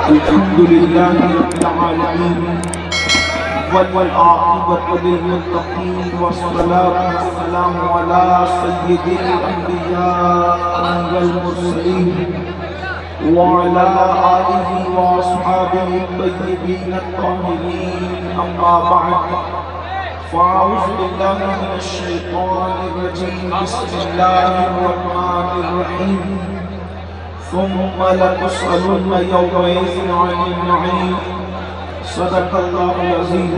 الحمد لله رب العالمين والعاقبة للمتقين والصلاة والسلام على سيد الأنبياء والمرسلين وعلى آله وأصحابه الطيبين الطاهرين أما بعد فأعوذ بالله من الشيطان الرجيم بسم الله الرحمن الرحيم ثم لتسألن يومئذ عن النعيم صدق اللہ العظیم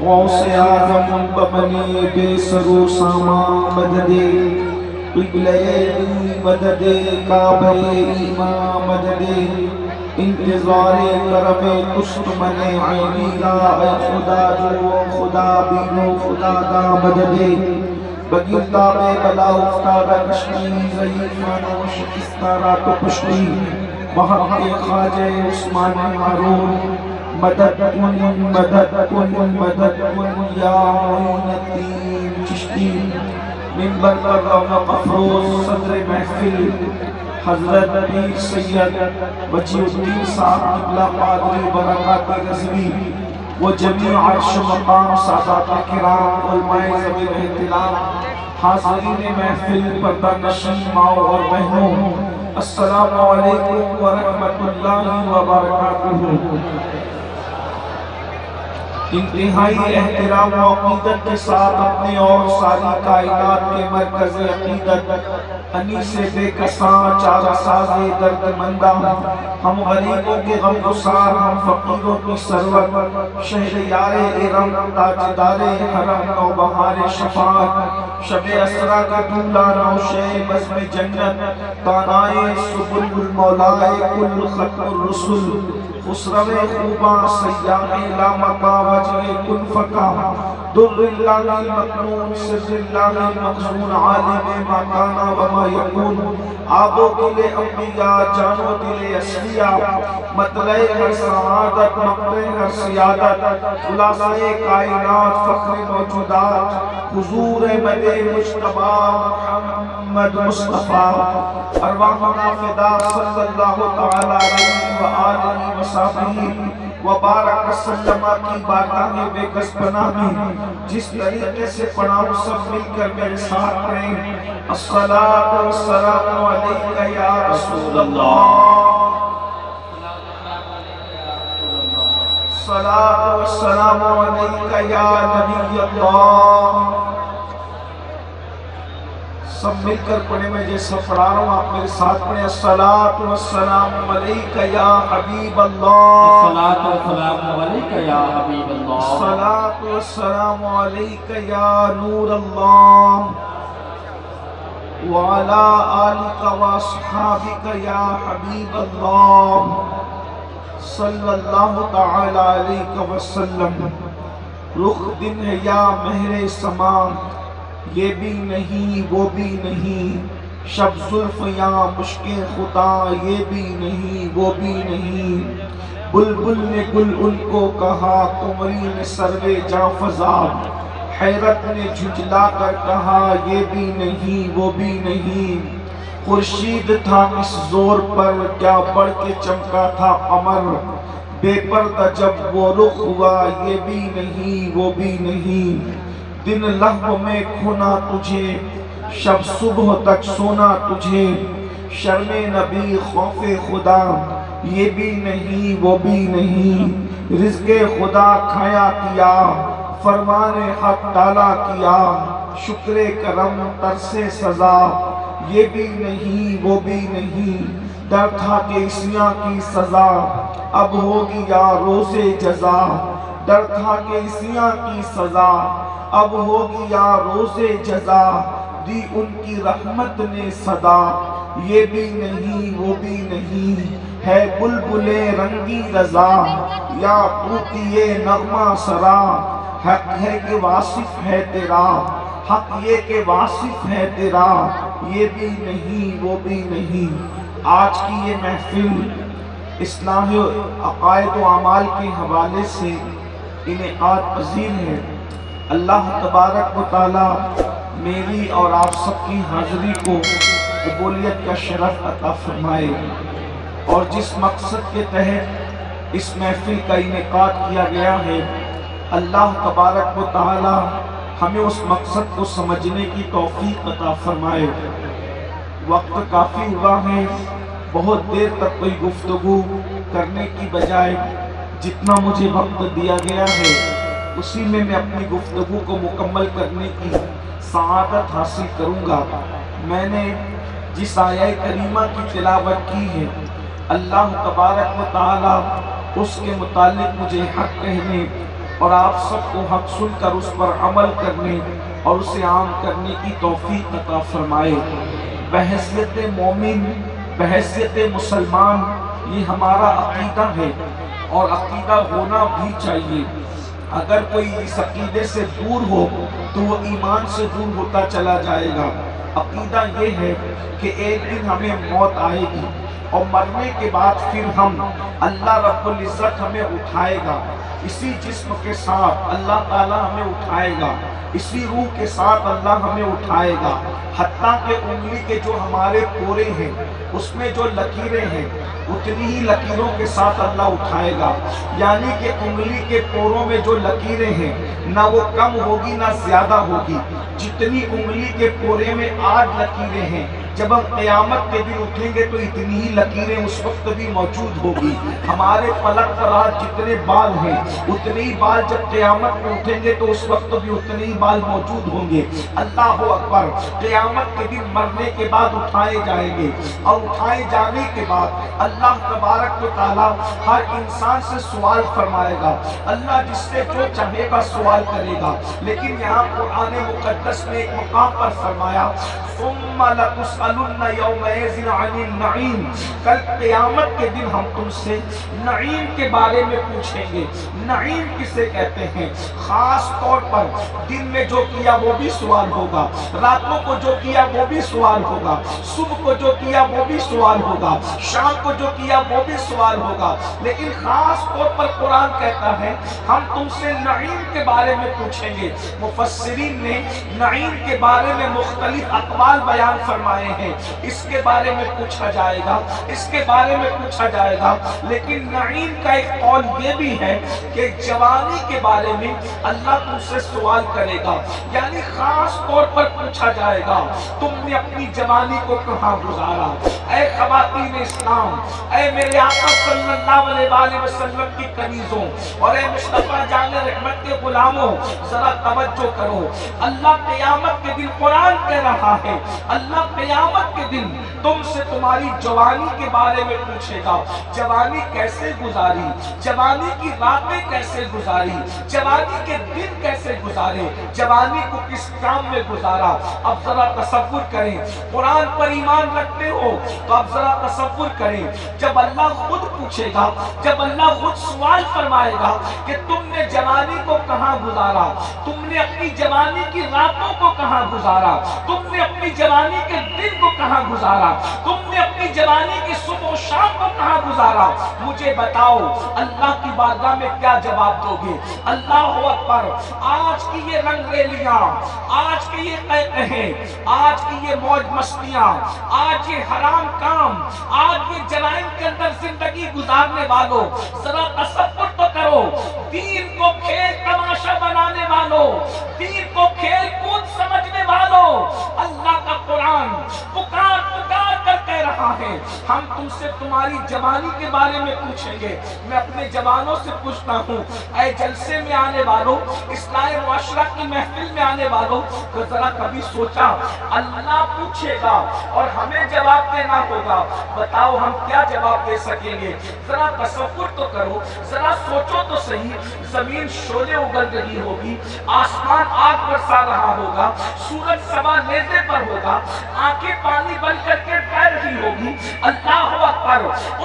غوث اعظم بمنی بے سرو ساما مدد قبلہ مدد کعبہ ایمان مدد انتظار کرم کشت من عینی را اے خدا جو خدا بینو خدا دا مدد بگیتا میں بلا افتادہ کشمی ضعیفانہ و شکستارہ تو پشتی وہاں کے خواجہ عثمان ہارون مدد کن مدد کن مدد کن یا معین الدین چشتی منبر پر رونق افروز صدر محفل حضرت پیر سید وجیہ الدین صاحب قبلہ قادری برکات رضوی و جمیع عرش مقام سادات کرام علماء ذوی الاحترام حاضرین محفل پردہ نشین ماؤں اور بہنوں السلام علیکم ورحمۃ اللہ وبرکاتہ۔ انتہائی احترام و عقیدت کے ساتھ اپنے اور ساری کائنات کے مرکز عقیدت انیس بے کساں چارہ ساز درد مندہ ہم غریبوں کے غم گسار ہم فقیروں کی سرور شہر یار ارم تاجدار حرم نوبہار شفاعت شب اسرا کا دولا نوشے بزم جنت تانائے سبل المولائے کل ختم الرسل خسرو خوباں سیاح لامکا وجہ کن فکا در اللہ المکنون سر اللہ المخزون عالم ما کانا وما یکون آبو دل انبیاء جانو دل اسفیاء مطلع ہر سعادت مقرع ہر سیادت خلاصہ کائنات فخر موجودات حضور مد مجتبہ محمد مصطفیٰ ارواحنا فدا صلی اللہ تعالی علیہ وآلہ وصحبہ وبارک وسلم کی بارگاہ بے کس پناہ میں جس طریقے سے پڑھاؤں سب مل کر میرے ساتھ پڑھیں الصلاة والسلام علیکہ یا رسول اللہ الصلاة والسلام علیکہ یا نبی اللہ۔ سب مل کر پڑھیں، میں جیسا پڑھا رہا ہوں آپ میرے ساتھ پڑھیں الصلاة والسلام علیکہ یا حبیب اللہ الصلاة والسلام علیکہ یا حبیب اللہ الصلاة والسلام علیکہ یا نور اللہ وعلا آلکہ واصحابکہ یا حبیب اللہ صلی اللہ تعالی علیہ وسلم۔ رخ دن ہے یا مہر سما یہ بھی نہیں وہ بھی نہیں، شب زلف یا مشک خدا یہ بھی نہیں وہ بھی نہیں، بلبل نے گل ان کو کہا قمری نے سروے جاں فضا، حیرت نے جھجلا کر کہا یہ بھی نہیں وہ بھی نہیں، خورشید تھا اس زور پر کیا بڑھ کے چمکا تھا قمر، بے پردہ جب وہ رخ ہوا یہ بھی نہیں وہ بھی نہیں، دن لہو میں کھونا تجھے شب صبح تک سونا تجھے، شرم نبی خوف خدا یہ بھی نہیں وہ بھی نہیں، رزق خدا کھایا کیا فرمان حق ڈالا کیا، شکر کرم ترس سزا یہ بھی نہیں وہ بھی نہیں، ڈر تھا کہ عصیاں کی سزا اب ہوگی یا روز جزا، ڈر تھا کہ عصیاں کی سزا اب ہوگی یا روز جزا، دی ان کی رحمت نے صدا یہ بھی نہیں وہ بھی نہیں، ہے بلبل رنگی رضا یا طوطی نغمہ سرا، حق ہے کہ واصف ہے تیرا حق یہ کہ واصف ہے تیرا یہ بھی نہیں وہ بھی نہیں۔ آج کی یہ محفل اصلاح عقائد و اعمال کے حوالے سے انعقاد پذیر ہے۔ اللہ تبارک و تعالی میری اور آپ سب کی حاضری کو قبولیت کا شرف عطا فرمائے، اور جس مقصد کے تحت اس محفل کا انعقاد کیا گیا ہے، اللہ تبارک و تعالی ہمیں اس مقصد کو سمجھنے کی توفیق عطا فرمائے۔ وقت کافی ہوا ہے، بہت دیر تک کوئی گفتگو کرنے کی بجائے جتنا مجھے وقت دیا گیا ہے اسی میں اپنی گفتگو کو مکمل کرنے کی سعادت حاصل کروں گا۔ میں نے جس آیہ کریمہ کی تلاوت کی ہے، اللہ تبارک و تعالی اس کے متعلق مجھے حق کہنے اور آپ سب کو حق سن کر اس پر عمل کرنے اور اسے عام کرنے کی توفیق عطا فرمائے۔ بحیثیت مومن، بحیثیت مسلمان، یہ ہمارا عقیدہ ہے اور عقیدہ ہونا بھی چاہیے۔ اگر کوئی اس عقیدے سے دور ہو تو وہ ایمان سے دور ہوتا چلا جائے گا۔ عقیدہ یہ ہے کہ ایک دن ہمیں موت آئے گی اور مرنے کے بعد پھر اللہ رب العزت ہمیں اٹھائے گا، اسی جسم کے ساتھ اللہ تعالی ہمیں اٹھائے گا، اسی روح کے ساتھ اللہ ہمیں اٹھائے گا۔ حتیٰ کہ انگلی کے جو ہمارے پورے ہیں اس میں جو لکیریں ہیں اتنی ہی لکیروں کے ساتھ اللہ اٹھائے گا، یعنی کہ انگلی کے پوروں میں جو لکیریں ہیں نہ وہ کم ہوگی نہ زیادہ ہوگی۔ جتنی انگلی کے پورے میں آج لکیریں ہیں، جب ہم قیامت کے دن اٹھیں گے تو اتنی ہی لکیریں اس وقت بھی موجود ہوگی۔ ہمارے پلک پر آج جتنے بال ہیں اتنے ہی بال جب قیامت میں اٹھیں گے تو اس وقت بھی اتنے ہی بال موجود ہوں گے۔ اللہ اکبر۔ قیامت کے دن مرنے کے بعد اٹھائے جائیں گے، اور اٹھائے جانے کے بعد اللہ تبارک و تعالی ہر انسان سے سوال فرمائے گا۔ اللہ جس سے جو چاہے گا سوال کرے گا، لیکن یہاں قرآن مقدس میں ایک مقام پر فرمایا ثم لتسألن یومئذ عن النعیم، کل قیامت کے دن ہم تم سے نعیم کے بارے میں پوچھیں گے۔ نعیم کسے کہتے ہیں؟ خاص طور پر دن میں جو کیا وہ بھی سوال ہوگا، راتوں کو جو کیا وہ بھی سوال ہوگا، صبح کو جو کیا وہ بھی سوال ہوگا، شام کو جو کیا وہ بھی سوال ہوگا، لیکن خاص طور پر قرآن کہتا ہے ہم تم سے نعیم کے بارے میں پوچھیں گے۔ مفسرین نے نعیم کے بارے میں مختلف اقوال بیان فرمائے ہیں، اس کے بارے میں پوچھا جائے گا، اس کے بارے میں پوچھا جائے گا، لیکن نعیم کا ایک قول یہ بھی ہے کہ جوانی کے بارے میں اللہ تم سے سوال کرے گا، یعنی خاص طور پر پوچھا جائے گا تم نے اپنی جوانی کو کہاں گزارا۔ اے خواتین اسلام، اے میرے آقا صلی اللہ علیہ وسلم کی کنیزوں، اور اے مصطفیٰ جان رحمت کے غلاموں، ذرا توجہ کرو۔ اللہ قیامت کے دن قرآن کہہ رہا ہے، اللہ قیامت کے دن تم سے تمہاری جوانی کے بارے میں پوچھے گا۔ جوانی کیسے گزاری، جوانی کی راتیں کیسے گزاری، جوانی کے دن کیسے گزارے، جوانی کو کس کام میں گزارا۔ اب ذرا تصور کریں، قرآن پر ایمان رکھتے ہو تو اب ذرا تصور کریں، جب اللہ خود پوچھے گا، جب اللہ خود سوال فرمائے گا کہ تم نے جوانی کو کہاں گزارا، تم نے اپنی جوانی کی راتوں کو کہاں گزارا، تم نے اپنی جوانی کے دن کو کہاں گزارا، تم نے اپنی جوانی کی صبح و شام کو کہاں گزارا، مجھے بتاؤ اللہ کی بارگاہ میں کیا جواب دو گے؟ اللہ اکبر۔ آج کی یہ رنگ ریلیاں، آج کے یہ قہقہے، آج کی یہ موج مستیاں، آج یہ حرام کام، آج یہ جرائم کے اندر زندگی گزارنے والوں، ذرا تصور تو کرو، دین کو کھیل تماشا بنانے والوں، دین کو کھیل کود سمجھنے والوں، اللہ کا قرآن پکار پکار کر کہہ رہا ہے ہم تم سے تمہاری جوانی کے بارے میں پوچھیں گے۔ میں اپنے جوانوں سے پوچھتا ہوں، اے جلسے میں آنے والوں، اصلاح معاشرہ کی محفل میں آنے والوں، تو ذرا کبھی سوچا اللہ پوچھے گا اور ہمیں جواب دینا ہوگا، بتاؤ ہم کیا جواب دے سکیں گے؟ ذرا تصور تو کرو، ذرا سوچو تو صحیح۔ زمین شعلے اگل رہی ہوگی، آسمان آگ برسا رہا ہوگا، سورج سوا نیزے پر ہوگا، آنکھیں پانی بن کر کے بہہ رہی ہوگی، اللہ اللہ اکبر،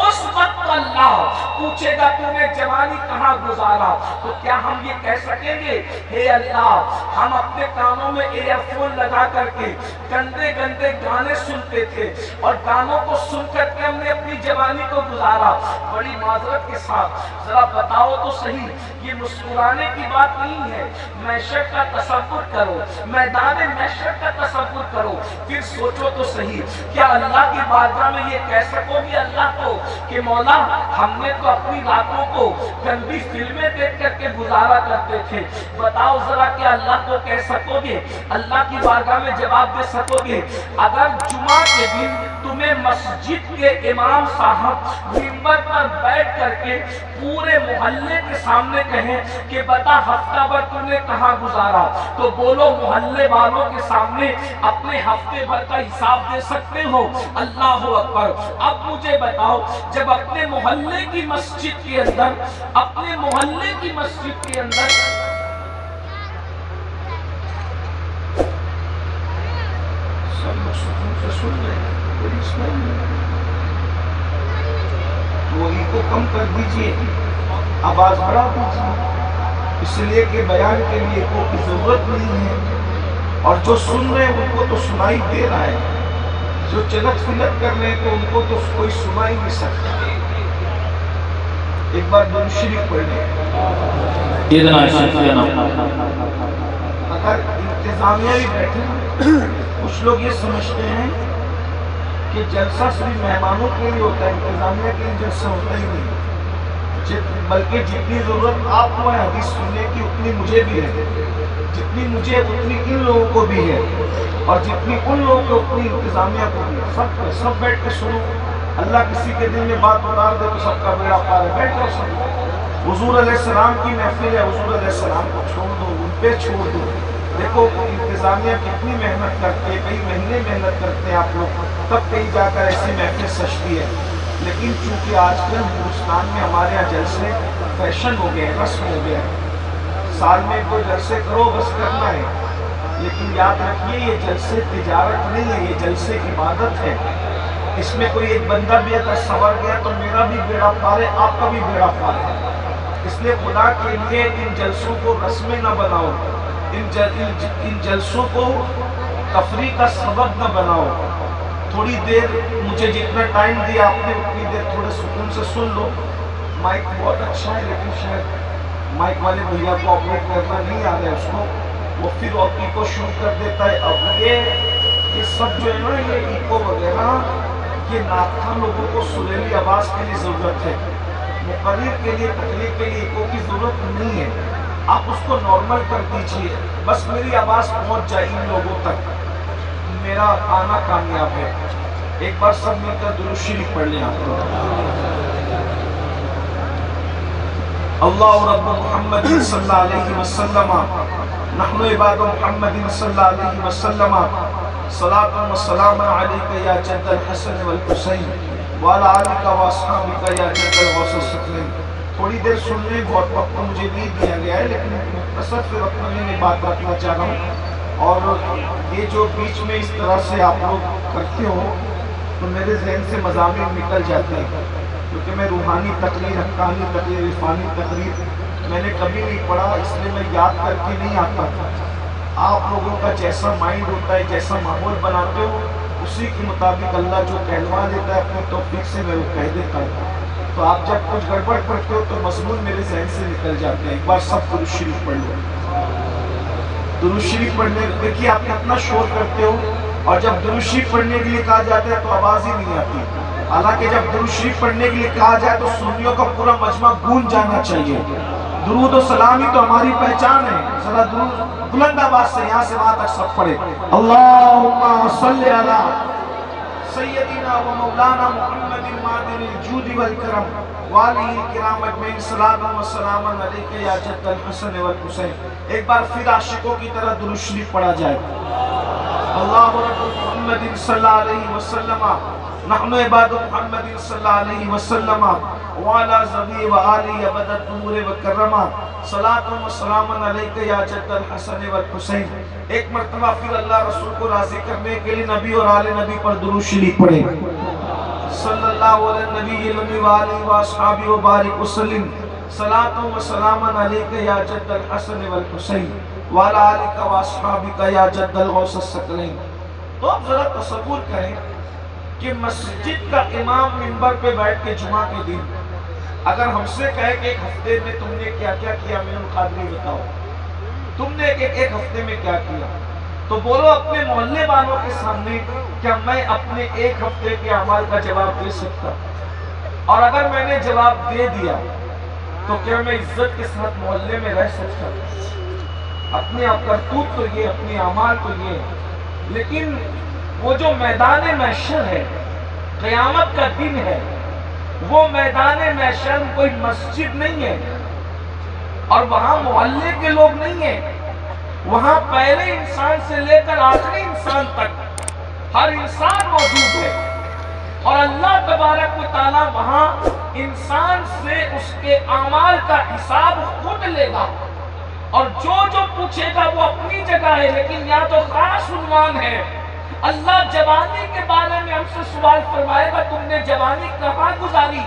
اس وقت اللہ پوچھے گا تمہیں جوانی کہاں گزارا، تو کیا ہم یہ کہہ سکیں گے اے اللہ ہم اپنے کانوں میں ایئر فون لگا کر کے گندے گندے گانے سنتے تھے اور گانوں کو سن کر کے ہم نے اپنی جوانی کو گزارا؟ بڑی معذرت کے ساتھ ذرا بتاؤ تو صحیح، یہ مسکرانے کی بات نہیں ہے۔ معیشت کا تصور کرو، میدان معیشت کا تصور کرو، پھر سوچو تو صحیح، کیا اللہ کی بارگاہ میں یہ کہہ سکو گے اللہ کو کہ مولا ہم نے تو اپنی راتوں کو گندی فلمیں دیکھ کر کے گزارا کرتے تھے؟ بتاؤ ذرا کیا اللہ کو کہہ سکو گے؟ اللہ کی بارگاہ میں جواب دے سکو گے؟ اگر جمعہ کے دن تمہیں مسجد کے امام صاحب منبر پر بیٹھ کر کے پورے محلے کے سامنے کہیں کہ بتا ہفتہ بھر تم نے کہاں گزارا، تو بولو محلے والوں کے سامنے اپنے ہفتے بھر کا حساب دے سکتے ہو؟ اللہ اکبر۔ اب مجھے بتاؤ، جب اپنے محلے کی مسجد کے اندر، اپنے محلے کی مسجد کے اندر سب لوگ سکون سے سن رہے ہیں، بڑی اسمائل ہے، وہی کو کم کر دیجئے، آواز بڑھا دیجئے، اس لیے کہ بیان کے لیے کوئی ضرورت نہیں ہے، اور جو سن رہے ہیں ان کو تو سنائی دے رہا ہے، جو چلت فلت کر رہے ہیں تو ان کو تو کوئی سنائی نہیں سکتا۔ ایک بار درود شریف پڑھ لیں۔ اگر انتظامیہ بھی بیٹھے، کچھ لوگ یہ سمجھتے ہیں کہ جلسہ صرف مہمانوں کے لیے ہوتا ہے، انتظامیہ کے لیے جلسہ ہوتا ہی نہیں، بلکہ جتنی ضرورت آپ کو ہے حدیث سننے کی اتنی مجھے بھی ہے، جتنی مجھے اتنی ان لوگوں کو بھی ہے، اور جتنی ان لوگوں کو اتنی انتظامیہ کو بھی ہے۔ سب بیٹھ کے سنو، اللہ کسی کے دل میں بات اتار دے تو سب کا بیڑا پار ہے، بیٹھ کر سنو۔ حضور علیہ السلام کی محفل ہے، حضور علیہ السلام کو چھوڑ دو، ان پہ چھوڑ دو۔ دیکھو انتظامیہ کتنی محنت کرتے ہیں، کئی مہینے محنت کرتے ہیں آپ لوگ، تب کہیں جا کر ایسی محفل سجتی ہے، لیکن چونکہ آج کل ہندوستان میں ہمارے یہاں جلسے فیشن ہو گئے، رسم ہو گیا ہے، سال میں کوئی جلسے کرو بس کرنا ہے، لیکن یاد رکھیے یہ جلسے تجارت نہیں ہے، یہ جلسے عبادت ہے۔ اس میں کوئی ایک بندہ بھی اگر سنور گیا تو میرا بھی بیڑا پار ہے، آپ کا بھی بیڑا پار ہے۔ اس لیے خدا کے لیے ان جلسوں کو رسمیں نہ بناؤ، ان جلسوں کو تفریح کا سبب نہ بناؤ۔ تھوڑی دیر مجھے جتنا ٹائم دیا آپ نے اتنی دیر تھوڑے سکون سے سن لو۔ مائک بہت اچھا ہے لیکن شاید مائک والے بھیا کو آپریٹ کرنا نہیں آ رہا ہے اس کو، وہ پھر ایکو شروع کر دیتا ہے۔ اب یہ سب جو ہے نا یہ ایکو وغیرہ یہ ناخوان لوگوں کو سریلی آواز کے لیے ضرورت ہے، مقرر کے لیے تقریر کے لیے ایکو کی ضرورت نہیں ہے، آپ اس کو نارمل کر دیجئے، بس میری آواز پہنچ جائے ان لوگوں تک، میرا آنا کامیاب ہے۔ ایک بار سب مل کر درود شریف پڑھ لیں آپ کو۔ اللہ رب محمد صلی اللہ علیہ وسلم نحن عباد محمد صلی اللہ علیہ وسلم صلاة و سلام علیکہ یا جد الحسن والحسین وعلی آلک و اصحابک یا جد الغوث السقلین۔ تھوڑی دیر سن لیں، بہت وقت مجھے نہیں دیا گیا ہے لیکن مختصر سے وقت میں بات رکھنا چاہ رہا ہوں، اور یہ جو بیچ میں اس طرح سے آپ لوگ کرتے ہو تو میرے ذہن سے مضامین نکل جاتے ہیں، کیونکہ میں روحانی تقریر، حقانی تقریر، عرفانی تقریر میں نے کبھی نہیں پڑھا، اس لیے میں یاد کر کے نہیں آتا تھا۔ آپ لوگوں کا جیسا مائنڈ ہوتا ہے، جیسا ماحول بناتے ہو، اسی کے مطابق اللہ جو کہلوا دیتا ہے اپنی توفیق سے میں وہ کہہ دیتا ہوں۔ تو آپ جب کچھ گڑبڑ پڑھتے ہو تو مضمون میرے ذہن سے نکل جاتے ہیں۔ ایک بار سب درود شریف پڑھ لو۔ درود شریف پڑھنے دیکھیے آپ کتنا شور کرتے ہو، اور جب درود شریف پڑھنے کے لیے کہا جاتا ہے تو آواز ہی نہیں آتی، حالانکہ جب درود شریف پڑھنے کے لیے کہا جائے تو سنیوں کا پورا مجمع گونج جانا چاہیے۔ درود و سلام ہی تو ہماری پہچان ہے۔ ذرا درود بلند آواز سے یہاں سے وہاں تک سب پڑھے۔ اللہم صلی علی سیدنا و مولانا محمد معدن الجود والکرم وآلہ الکرام اجمعین صلاۃ و سلام علیکہ یا جد الحسن والحسین۔ ایک بار پھر عاشقوں کی طرح درود شریف پڑھا جائے۔ اللہ رب محمد صلی اللہ علیہ وسلم نحن عباد محمد صلی اللہ علیہ وسلم وعلا ذوی و آلی ابدت نور و کرما صلاة و سلام علیکہ یا جد الحسن والحسین۔ ایک مرتبہ پھر اللہ رسول کو راضی کرنے کے لیے نبی اور آل نبی پر درود شریف پڑھیں۔ صلی اللہ علیہ نبی المی وآلہ وآصحابہ وبارک وسلم صلاۃ و سلاما علیک یا جد الحسن والحسین وعلی آلک وآصحابک یا جد الغوث الثقلین۔ تو اب ذرا تصور کریں کہ مسجد کا امام منبر پہ بیٹھ کے جمعہ کے دن اگر ہم سے کہے کہ ایک ہفتے میں تم نے کیا کیا کیا امین القادری بتاؤ، تم نے ایک ہفتے میں کیا کیا، تو بولو اپنے محلے والوں کے سامنے کیا میں اپنے ایک ہفتے کے اعمال کا جواب دے سکتا؟ اور اگر میں نے جواب دے دیا تو کیا میں عزت کے ساتھ محلے میں رہ سکتا؟ اپنے کرتوت تو یہ، اپنے اعمال تو یہ، لیکن وہ جو میدان محشر ہے، قیامت کا دن ہے، وہ میدان محشر کوئی مسجد نہیں ہے اور وہاں محلے کے لوگ نہیں ہیں، وہاں پہلے انسان سے لے کر آخری انسان تک ہر انسان موجود ہے، اور اللہ تبارک و تعالی وہاں انسان سے اس کے اعمال کا حساب خود لے گا، اور جو پوچھے گا وہ اپنی جگہ ہے، لیکن یہاں تو خاص عنوان ہے۔ اللہ جوانی کے بارے میں ہم سے سوال فرمائے گا، تم نے جوانی کہاں گزاری؟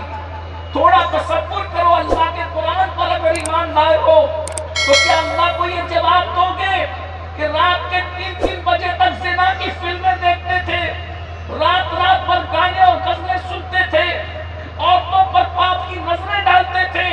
تھوڑا تصور کرو، اللہ کے قرآن پر اگر ایمان لائے ہو تو کیا اللہ کو یہ جواب دو گے کہ رات کے 3 بجے تک زنا کی فلمیں دیکھتے تھے، رات بھر گانے اور غزلیں سنتے تھے، عورتوں پر پاپ کی نظریں ڈالتے تھے،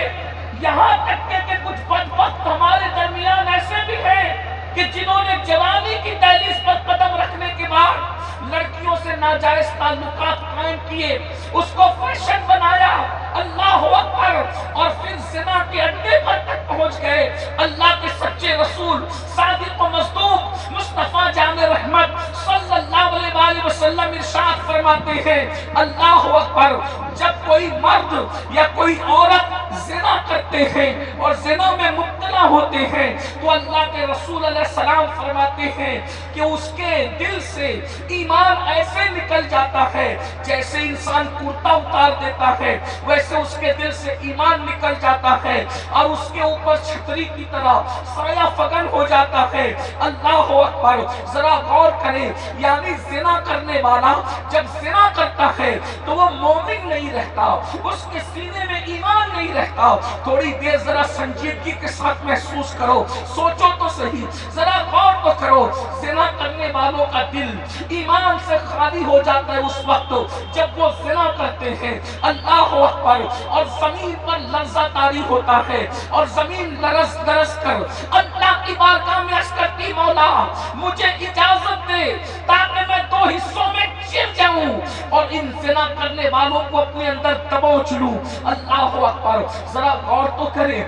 یہاں تک کہ کچھ بدبخت ہمارے درمیان ایسے بھی ہیں کہ جنہوں نے جوانی کی دہلیز پر قدم رکھنے کے بعد لڑکیوں سے ناجائز تعلقات قائم کیے، اس کو فیشن بنایا، اللہ اکبر، اور پھر زنا کے اڈے پر تک پہنچ گئے۔ اللہ کے سچے رسول صادق و مصدوق مصطفیٰ جان رحمت صلی اللہ علیہ وسلم ارشاد فرماتے ہیں، اللہ اکبر، جب کوئی مرد یا کوئی عورت زنا کرتے ہیں اور زنا میں مبتلا ہوتے ہیں تو اللہ کے رسول علیہ السلام فرماتے ہیں کہ اس کے دل سے ایمان ایسے نکل جاتا ہے جیسے انسان کرتا اتار دیتا ہے، ویسے اس کے دل سے ایمان نکل جاتا ہے اور اس کے اوپر چھتری کی طرح سایہ فگن ہو جاتا ہے۔ اللہ اکبر، ذرا غور کریں، یعنی زنا کرنے والا جب زنا کرتا ہے تو وہ مومن نہیں رہتا، اس کے سینے میں ایمان نہیں رہتا۔ تھوڑی دیر ذرا سنجیدگی کے ساتھ محسوس کرو، سوچو تو صحیح، ذرا غور تو کرو، زنا کرنے والوں کا دل ایمان سے خالی ہو جاتا ہے اس وقت جب وہ زنا کرتے ہیں۔ اللہ اکبر، اور زمین پر لرزہ طاری ہوتا ہے اور زمین لرز لرز کر اللہ کی بارگاہ میں عرض کرتی، مولا مجھے اجازت دے تاکہ میں 2 حصوں میں چر جاؤں اور ان زنا کرنے والوں کو اپنے اندر دبوچ لوں۔ اللہ اکبر، ذرا غور تو کریں،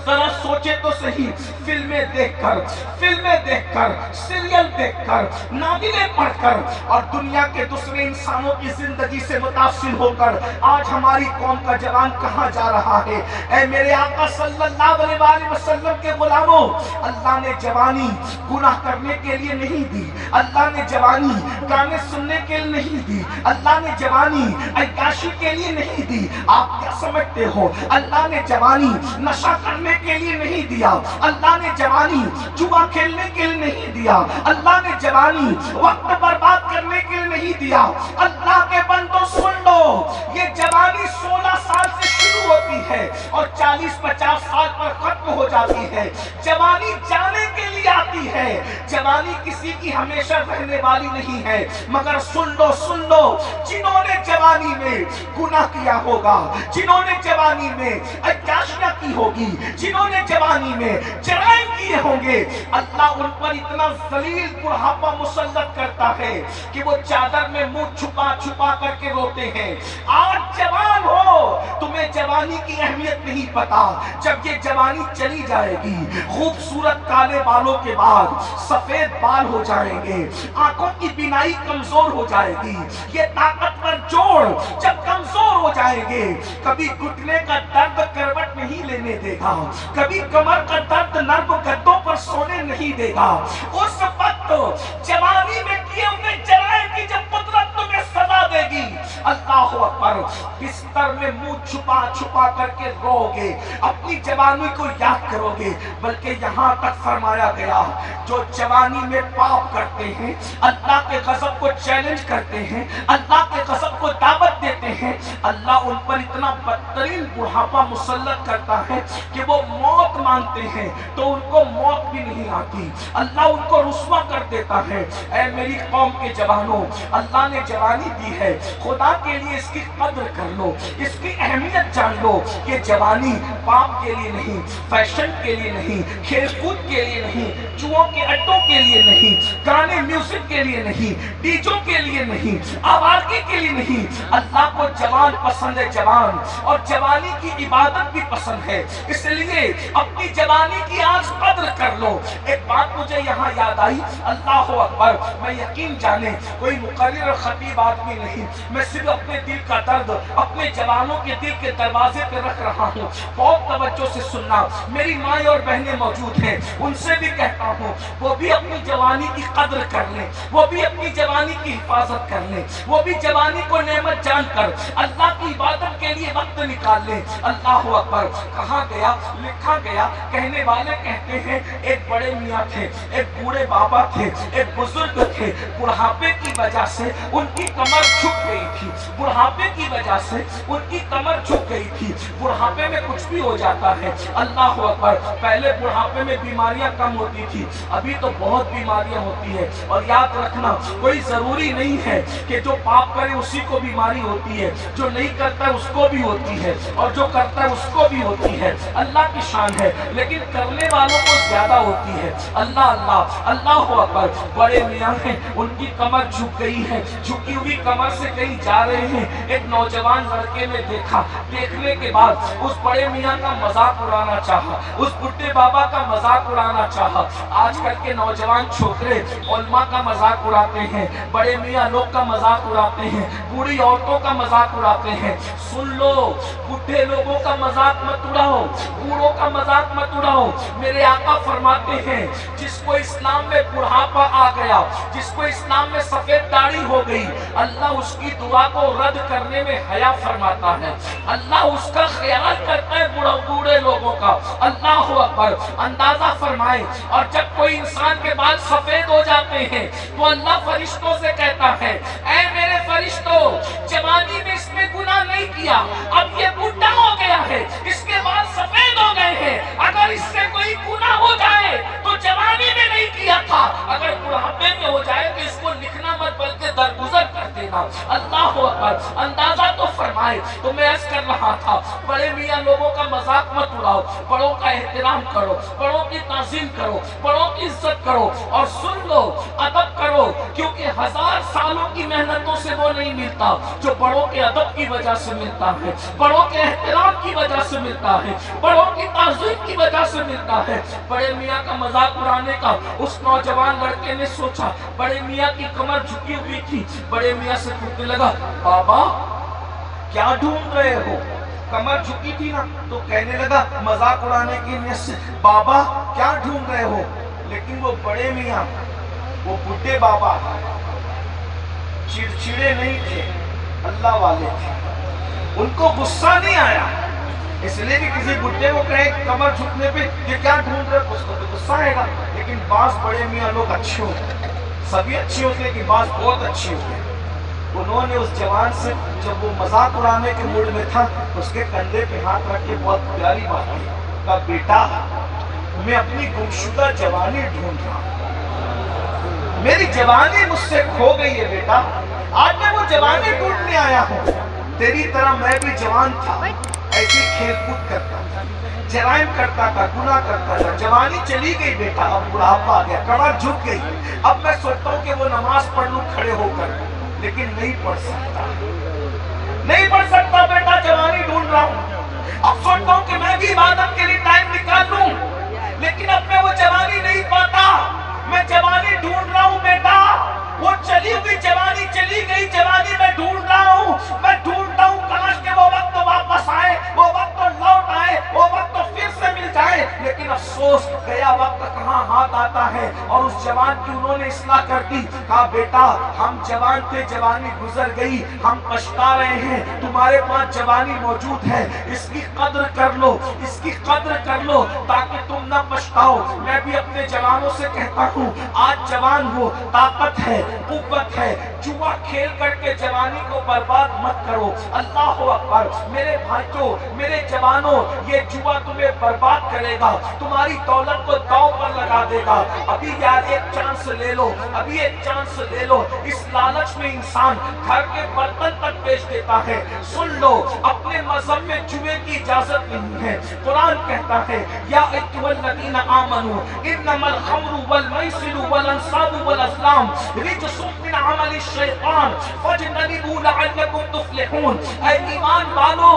ذرا سوچے تو صحیح، فلمیں دیکھ کر، سیریل دیکھ کر، ناولیں پڑھ کر اور دنیا کے دوسرے انسانوں کی زندگی سے متاثر ہو کر آج ہماری قوم کا جوان کہاں جا رہا ہے؟ اے میرے آقا صلی اللہ علیہ وسلم کے غلاموں، اللہ نے جوانی گناہ کرنے کے لیے نہیں دی، اللہ نے جوانی گانے سننے کے لیے نہیں دی، اللہ نے جوانی عیاشی کے لیے نہیں دی۔ آپ کیا سمجھتے ہو؟ اللہ نے جوانی نشہ کرنے کے لیے نہیں دیا، اللہ نے جوانی جوا کھیلنے کے لیے نہیں دیا، اللہ نے جوانی وقت برباد کرنے کے لیے نہیں دیا۔ اللہ کے بندو سن لو، یہ جوانی 16 سال سے شروع ہوتی ہے اور 40-50 سال پر ختم ہو جاتی ہے۔ جوانی جانے کے لیے آتی ہے، جوانی کسی کی ہمیشہ رہنے والی نہیں ہے۔ مگر سن لو، جنہوں نے جوانی میں گناہ کیا ہوگا، جنہوں نے جوانی میں عیاشیاں کی ہوگی، جنہوں نے جوانی میں جرائم کیے ہوں گے، اللہ ان پر اتنا ذلیل بڑھاپا مسلط کرتا ہے کہ وہ چادر میں منہ چھپا کر کے روتے ہیں۔ آج جوان ہو، تمہیں جوانی کی اہمیت نہیں پتا، جب یہ جوانی چلی جائے گی، خوبصورت کالے بالوں کے بعد سفید بال ہو جائیں گے، آنکھوں کی بینائی کمزور ہو جائے گی، یہ طاقتور جوڑ جب کمزور ہو جائیں گے، کبھی گھٹنے کا درد کروٹ نہیں لینے دے گا، کبھی کمر کا درد نرم گدوں پر سونے نہیں دے گا۔ اس وقت جوانی میں کیے ہوئے جرائم کی جب قدرت تمہیں سزا دے گی، اللہ اکبر، ستر میں منہ چھپا چھپا کر کے روگے، اپنی جوانی کو یاد کرو گے، بلکہ یہاں تک فرمایا گیا جو جوانی میں پاپ کرتے ہیں، اللہ کے غضب کو چیلنج کرتے ہیں، اللہ کے غضب کو دعوت دیتے ہیں، اللہ ان پر اتنا بدترین بڑھاپا مسلط کرتا ہے کہ وہ موت مانگتے ہیں تو ان کو موت بھی نہیں آتی، اللہ ان کو رسوا کر دیتا ہے۔ اے میری قوم کے جوانوں، اللہ نے جوانی دی ہے، خدا کے لیے اس کی قدر کر لو، اس کی اہمیت جان لو کہ جوانی پاپ کے لیے نہیں، فیشن کے لیے نہیں، کھیل کود کے لیے نہیں، جوؤں کے اڈوں کے لیے نہیں، گانے میوزک کے لیے نہیں، ڈیجوں کے لیے نہیں، آوارگی کے لیے نہیں۔ اللہ کو جوان پسند ہے، جوان، اور جوانی کی عبادت بھی پسند ہے، اس لیے اپنی جوانی کی آج قدر کر لو۔ ایک بات مجھے یہاں یاد آئی، اللہ اکبر، میں یقین جانے کوئی مقرر اور خطیب آدمی نہیں، میں صرف اپنے دل کا درد اپنے جوانوں کے دل کے دروازے پہ رکھ رہا ہوں، بہت توجہ سے سننا۔ میری مائیں اور بہنیں موجود ہیں، ان سے بھی کہتا ہوں وہ بھی اپنی جوانی کی قدر کر لیں، وہ بھی اپنی جوانی کی حفاظت کر لیں، وہ بھی جوانی کو نعمت جان کر اللہ کی عبادت کے لیے وقت نکال لیں۔ اللہ اکبر، کہا گیا، لکھا گیا، کہنے والے کہتے ہیں ایک بڑے میاں تھے، ایک بوڑھے بابا تھے، ایک بزرگ تھے، بڑھاپے کی وجہ سے ان کی کمر جھک گئی تھی، بڑھاپے کی وجہ سے ان کی کمر جھک گئی تھی۔ بڑھاپے میں کچھ بھی ہو جاتا ہے، اللہ اکبر، پہلے بڑھاپے میں بیماریاں کم ہوتی تھی، ابھی تو بہت بیماریاں ہوتی ہے، اور یاد رکھنا کوئی ضروری نہیں ہے کہ جو پاپ کرے اسی کو بیماری ہوتی ہے، جو نہیں کرتا ہے اس کو بھی ہوتی ہے، اور جو کرتا ہے اس کو بھی ہوتی ہے، اللہ کی شان ہے، لیکن کرنے والوں کو زیادہ ہوتی ہے۔ اللہ اللہ اللہ اکبر، بڑے میاں ہیں، ان کی کمر جھک گئی ہے، جھکی ہوئی کمر سے کہیں جا رہے ہیں، ایک نوجوان لڑکے نے دیکھا، دیکھنے کے بعد اس بڑے میاں کا مذاق اڑانا چاہا، اس بڈھے بابا کا مذاق اڑانا چاہا۔ آج کل کے نوجوان چھوکرے علماء کا مذاق اڑاتے ہیں، بڑے میاں لوگ کا مذاق اڑاتے ہیں، بوڑھی عورتوں کا مذاق اڑاتے ہیں۔ سن لو، بڈھے لوگوں کا مذاق مت اڑاؤ، بوڑھوں کا مذاق مت اڑاؤ۔ میرے آقا فرماتے ہیں جس کو اسلام میں بڑھاپا آ گیا، جس کو اسلام میں سفید داڑھی ہو گئی، اللہ اس کی دعا کو رد کرنے میں حیا فرماتا ہے، اللہ اس کا خیال کرتا ہے بوڑھے لوگوں کا۔ اللہ اکبر، اندازہ فرمائے، اور جب کوئی انسان کے بال سفید ہو جاتے ہیں تو اللہ فرشتوں سے کہتا ہے اے میرے فرشتوں، جوانی میں اس نے گناہ نہیں کیا، اب یہ بوڑھا ہو گیا ہے، اس کے بال سفید ہو گئے ہیں، اگر اس سے کوئی گناہ ہو جائے تو جوانی میں نہیں کیا تھا، اگر بڑھاپے میں ہو جائے تو اس کو لکھنا مت بلکہ درگزر کر دینا۔ اللہ اکبر، اندازہ تو فرمائے۔ تو میں عرض کر رہا تھا، بڑے میاں لوگوں کا مذاق مت اڑاؤ، بڑوں کا احترام کرو، بڑوں کی تعظیم کرو، بڑوں کی عزت کرو، اور سن لو، ادب کرو، کیونکہ 1000 سالوں کی محنتوں سے وہ نہیں ملتا جو بڑوں کے ادب کی وجہ سے ملتا ہے، بڑوں کے احترام کی وجہ سے ملتا ہے، بڑوں کی تعظیم کی وجہ سے ملتا ہے۔ بڑے میاں کا مذاق اڑانے کا اس نوجوان لڑکے نے سوچا، بڑے میاں کی کمر جھکی ہوئی تھی، بڑے میاں سے پوچھنے لگا بابا کیا ڈھونڈ رہے ہو؟ کمر جھکی تھی نا، تو کہنے لگا مذاق اڑانے کی نیت سے بابا کیا ڈھونڈ رہے ہو؟ لیکن وہ بڑے میاں، وہ بڈھے بابا چڑچڑے نہیں تھے، اللہ والے تھے، ان کو غصہ نہیں آیا، اس لیے کہ کسی بڈھے کو کہے کمر جھکنے پہ یہ کیا ڈھونڈ رہے، اس کو تو غصہ آئے گا۔ لیکن بعض بڑے میاں لوگ اچھے ہوتے، سبھی اچھے ہوتے کہ بعض بہت اچھے ہوتے، انہوں نے اس جوان سے جب وہ مذاق اڑانے کے موڈ میں تھا اس کے کندھے پہ ہاتھ رکھ کے بہت پیاری بات کی، کہا بیٹا میں اپنی گمشدہ جوانی ڈھونڈ رہا ہوں، میری جوانی مجھ سے کھو گئی ہے بیٹا، آج میں وہ جوانی ڈھونڈنے آیا ہوں، تیری طرح میں بھی جوان تھا، ایسی کھیل کود کرتا تھا، جرائم کرتا تھا، گناہ کرتا تھا، جوانی چلی گئی بیٹا، اب بڑھاپا آ گیا، کمر جھک گئی، اب میں سوچتا ہوں کہ وہ نماز پڑھ لوں کھڑے ہو کر، لیکن نہیں پڑھ سکتا، نہیں پڑھ سکتا بیٹا، جوانی ڈھونڈ رہا ہوں، اب سوچتا ہوں کہ میں بھی عبادت کے لیے ٹائم نکال لوں، لیکن اب میں وہ جوانی نہیں پاتا، میں جوانی ڈھونڈ رہا ہوں بیٹا، وہ چلی ہوئی جوانی چلی گئی، جوانی میں ڈھونڈ رہا ہوں، میں ڈھونڈتا ہوں، کاش کہ وہ وقت واپس آئے، وہ وقت لوٹ آئے، وہ وقت پھر سے مل جائے، لیکن افسوس گیا وقت کہاں ہاتھ وقت آتا ہے اور اس جوان کی انہوں نے اصلاح کر دی، کہا بیٹا ہم جوان تھے، جوانی گزر گئی، ہم پچھتا رہے ہیں، تمہارے پاس جوانی موجود ہے، اس کی قدر کر لو، اس کی قدر کر لو تاکہ تم نہ پچھتاؤ۔ میں بھی اپنے جوانوں سے کہتا ہوں آج جوان ہو، طاقت ہے، قوت ہے، جوا کھیل کر کے جوانی کو برباد مت کرو۔ اللہ اکبر۔ میرے بھائیوں، میرے جوانوں، یہ جوا تمہیں برباد کرے گا، تمہاری دولت کو داؤ پر لگا دے گا۔ ابھی یار ایک چانس لے لو، ابھی ایک چانس لے لو۔ اس لالچ میں انسان گھر کے برتن تک بیچ دیتا ہے۔ سن لو، اپنے مذہب میں جوے کی اجازت نہیں ہے۔ قرآن کہتا ہے یا ایھا الذین آمنوا انما الخمر والمیسر والانصاب والازلام رجس من عمل الشیطان فاجتنبوہ لعلکم تفلحون۔ اے ایمان والو،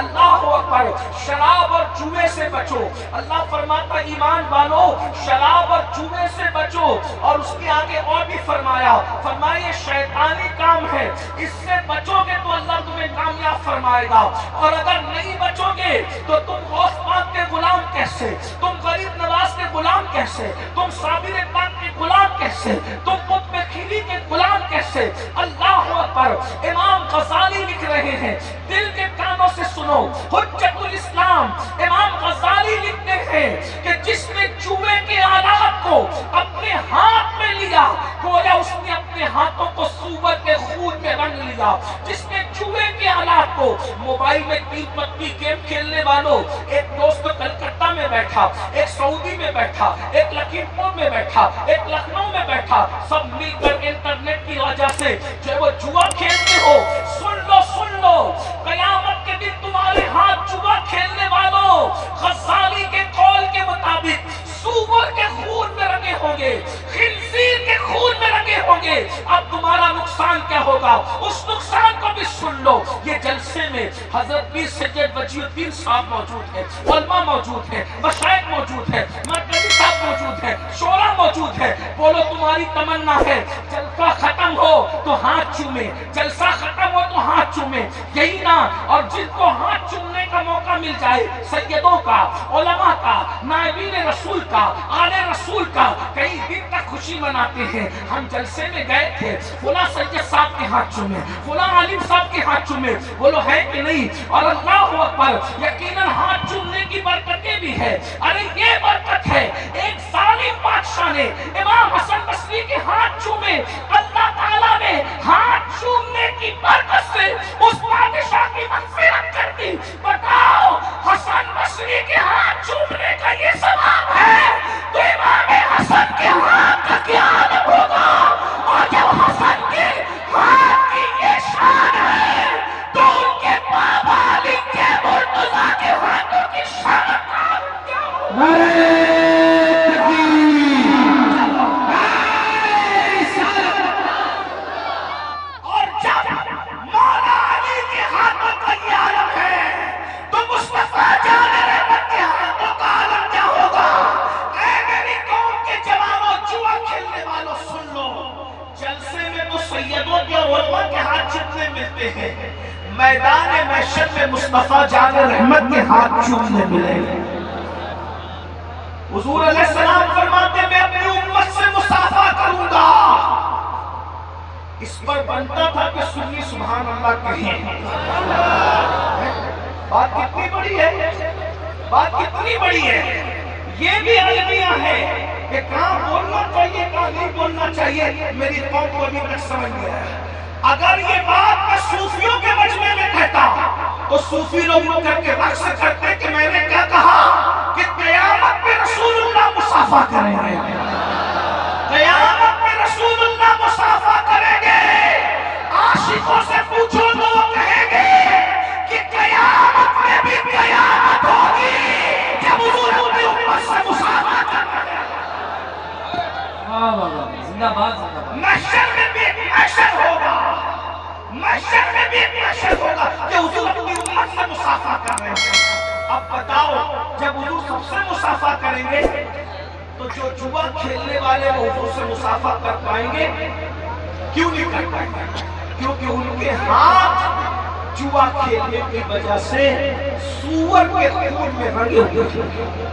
اللہ اکبر، شراب اور جوے سے بچو۔ اللہ فرماتا ایمان والو شراب اور جوے سے بچو، اور اس کے آگے اور بھی فرمایا یہ شیطانی کام ہے، اس سے بچو گے تو اللہ تمہیں کامیاب فرمائے گا، اور اگر نہیں بچو گے تو تم غوث پاک کے غلام کیسے، تم غریب نواز کے غلام کیسے، تم صابر پاک کے غلام کیسے، تم قطب خیری کے غلام کیسے۔ اللہ اکبر۔ امام غزالی لکھ رہے ہیں، دل کے کانوں سے سنو، حجت الاسلام امام غزالی لکھتے ہیں کہ جس نے جوے کے آلات کو اپنے ہاتھ میں لیا گویا اس نے اپنے ہاتھوں کو سور کے خون میں رنگ لیا۔ جس نے جوے کے آلات کو، موبائل میں 3 پتی گیم کھیلنے والوں، ایک دوست کلکتہ میں بیٹھا، ایک سعودی میں بیٹھا، ایک لکھیم پور میں بیٹھا، ایک لکھنؤ میں بیٹھا، سب مل کر انٹرنیٹ کی وجہ سے جو وہ جوا کھیلتے ہو۔ سن لو قیامت کے دن تمہارے ہاتھ جوا کھیلنے والوں غزالی کے قول کے مطابق سور کے خون میں رنگے ہوں گے، خنزیر کے خون میں رنگے ہوں گے۔ اب تمہارا نقصان کیا ہوگا، اس نقصان کو بھی سن لو۔ یہ جلسے میں حضرت پیر سید وجیہ الدین صاحب موجود ہیں، علماء موجود ہیں، مشائخ موجود ہیں، مرکزی صاحب موجود ہیں، شورا موجود ہے۔ بولو تمہاری تمنا ہے جلسہ ختم ہو تو ہاتھ چومے، جلسہ ختم ہو تو ہاتھ چومے، یہی نا؟ اور جن کو ہاتھ چومنے کا موقع مل جائے، سیدوں کا، علماء کا، نائبین رسول کا، آل رسول کا، کئی دن تک خوشی مناتے ہیں۔ ہم جلسے میں گئے تھے، فلاں سید صاحب کے ہاتھ چومے، فلاں عالم صاحب کے ہاتھ چومے، بولو ہے کہ نہیں؟ اور اللہ اکبر، یقیناً ہاتھ چومنے کی برکتیں بھی ہے۔ ارے یہ برکت ہے، ایک ظالم بادشاہ نے امام حسن بصری کے ہاتھ چومے، اللہ تعالیٰ نے ہاتھ چومنے کی برکت سے اس بادشاہ کی مغفرت کر دی۔ بتاؤ حسن بصری کے ہاتھ چومنے کا یہ ثواب ہے تو امام حسن کے ہاتھ کا کیا عالم ہوگا؟ اور جب حسن کے ہاتھ کی یہ شان ہے تو ان کے بابا علی کے مرتضیٰ کے ہاتھوں کی شان کیا ہوگی؟ میدان محشر میں مصطفیٰ جان رحمت کے ہاتھ چومنے ملے گے۔ حضور علیہ السلام فرماتے میں اپنی امت سے مصافحہ کروں گا۔ اس پر بنتا تھا کہ سنی سبحان اللہ کہیں۔ بات کتنی بڑی ہے، بات کتنی بڑی ہے۔ یہ بھی المیہ ہے کہ کہاں بولنا چاہیے کہاں نہیں بولنا چاہیے، میری قوم کو ابھی تک سمجھ نہیں آیا۔ اگر یہ بات میں صوفیوں کے مجمع میں کہتا تو صوفی لوگ کر کے رقص کرتے کہ میں نے کیا کہا کہ قیامت میں رسول اللہ مصافحہ کریں گے، قیامت میں رسول اللہ مصافحہ کریں گے۔ عاشقوں سے پوچھو تو وہ کہیں گے کہ قیامت میں بھی قیامت ہوگی جب حضور اپنی امت سے مصافحہ کریں گے۔ زندہ باد، زندہ باد۔ محشر میں بھی ایک محشر ہوگا، محشر میں بھی ایک محشر ہوگا کہ حضور اپنی امت سے مصافحہ کر رہے ہیں۔ اب بتاؤ جب حضور سب سے مصافحہ کریں گے تو جو جوا کھیلنے والے وہ حضور سے مصافحہ کر پائیں گے؟ کیوں نہیں کر پائیں گے؟ کیونکہ ان کے ہاتھ جوا کھیلنے کی وجہ سے سور کے خون میں رنگے ہوئے۔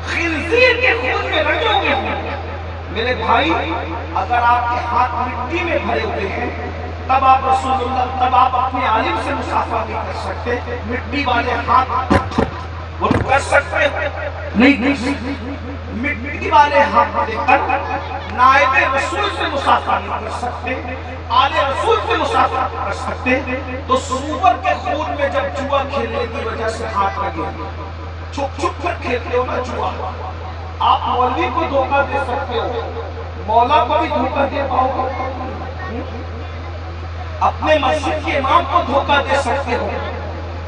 خنزیر کے خون میں رنگے ہوئے ہوں۔ میرے بھائی اگر آپ کے ہاتھ مٹی میں بھرے ہوئے ہیں تب آپ اپنے عالم سے مصافحہ نہیں کر سکتے۔ مٹی والے ہاتھ وہ کر سکتے نہیں، مٹی والے ہاتھ لے کر نائب رسول سے مصافحہ نہیں کر سکتے، آل رسول سے مصافحہ کر سکتے۔ تو سور کے خون میں جب جوا کھیلنے کی وجہ سے ہاتھ لگے، چھپ چھپ کر کھیلتے ہو نا جوا، آپ مولوی کو دھوکہ دے سکتے ہو، مولا کو بھی دھوکہ دے پاؤ گے، اپنے مسجد کے امام کو دھوکہ دے سکتے ہو،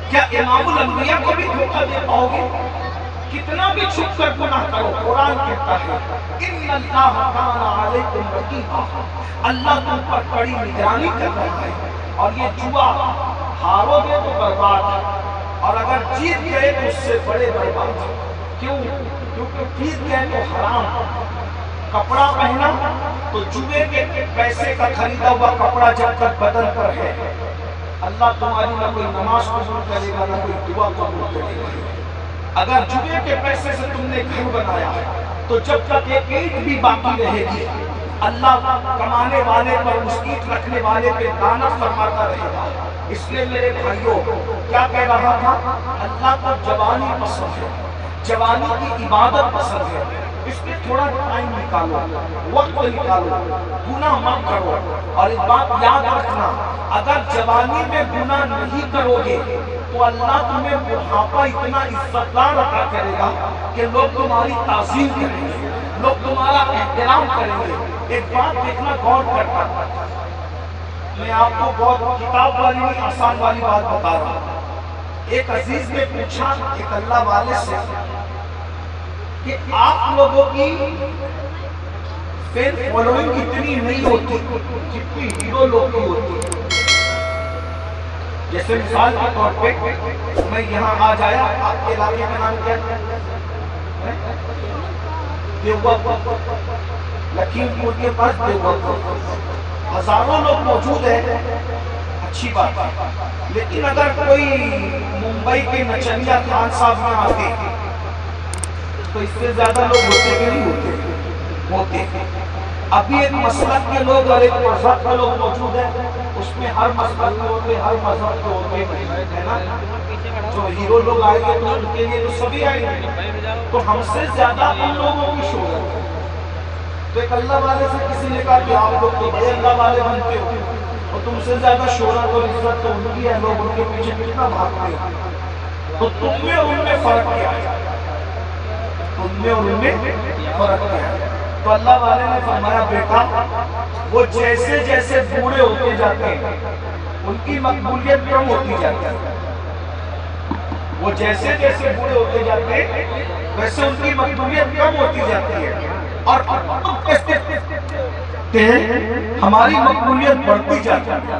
کیا امام الانبیاء کو بھی دھوکہ دے پاؤ گے؟ کتنا بھی چھپ کر گناہ کرو، قرآن کہتا ہے ان اللہ کان علیکم رقیبا، اللہ تم پر کڑی نگرانی کر رہا ہے۔ اور یہ جوا ہارو گے تو برباد، اور اگر جیت گئے تو اس سے بڑے برباد۔ کیوں؟ کیونکہ جیت گئے تو حرام، کپڑا پہنا تو جوے کے پیسے کا خریدا ہوا کپڑا جب تک بدن پر ہے، اللہ تمہاری نہ کوئی نماز قبول کرے گا نہ کوئی دعا قبول کرے گا۔ اگر جوے کے پیسے سے تم نے گھر بنایا تو جب تک ایک اینٹ بھی باقی رہے گی اللہ کمانے والے پر، اس اینٹ رکھنے والے پہ لعنت فرماتا رہے گا۔ اس لیے میرے بھائیوں کیا کہہ رہا تھا، اللہ کو جوانی پسند ہے، جوانی کی عبادت پسند ہے، اس میں تھوڑا ٹائم نکالو، وقت نکالو، گناہ مت کرو۔ اور ایک بات یاد رکھنا، اگر جوانی میں گناہ نہیں کرو گے تو اللہ تمہیں بڑھاپا اتنا عزتدار عطا کرے گا کہ لوگ تمہاری تعظیم کریں گے، لوگ تمہارا احترام کریں گے۔ ایک بات دیکھنا غور کرنا، میں آپ کو بہت کتاب والی نہیں آسان والی بات بتا رہا ہوں۔ ایک عزیز نے پوچھا ایک اللہ والے سے کہ آپ لوگوں کی فین فالوئنگ اتنی نہیں ہوتی جتنی ہیرو لوگ کی ہوتی، جیسے مثال کے طور پہ میں یہاں آ جایا، آپ کے علاقے کا نام کیا ہے؟ دیوبند، لکھیم پور کے پاس دیوبند، ہزاروں لوگ موجود ہیں، اچھی بات ہے، لیکن اگر کوئی ممبئی کے نچنیا خان صاحب میں آتے تو اس سے زیادہ لوگ ہوتے کہ نہیں ہوتے؟ ابھی ایک مسلک کے لوگ اور ایک مذہب کے لوگ موجود ہیں، اس میں ہر مسلک کے ہوتے، ہر مذہب کے ہوتے ہیں نا۔ جو ہیرو لوگ آئے گے تو ان کے لیے تو سبھی آئے گے، تو ہم سے زیادہ ان لوگوں کی شہرت ہے۔ تو ایک اللہ والے سے کسی نے کہا کہ آپ لوگ تو بڑے اللہ والے بنتے ہو اور تم سے زیادہ شہرت اور عزت تو ان کی ہے، لوگ ان کے پیچھے کتنا بھاگتے ہیں، تو تم میں اور ان میں فرق کیا ہے؟ تم میں اور ان میں فرق کیا ہے؟ تو اللہ والے نے فرمایا بیٹا وہ جیسے جیسے بوڑھے ہوتے جاتے ہیں ان کی مقبولیت کم ہوتی جاتی ہے، وہ جیسے جیسے بوڑھے ہوتے جاتے ہیں ویسے ان کی مقبولیت کم ہوتی جاتی ہے، اور ہماری مقبولیت بڑھتی جاتی ہے،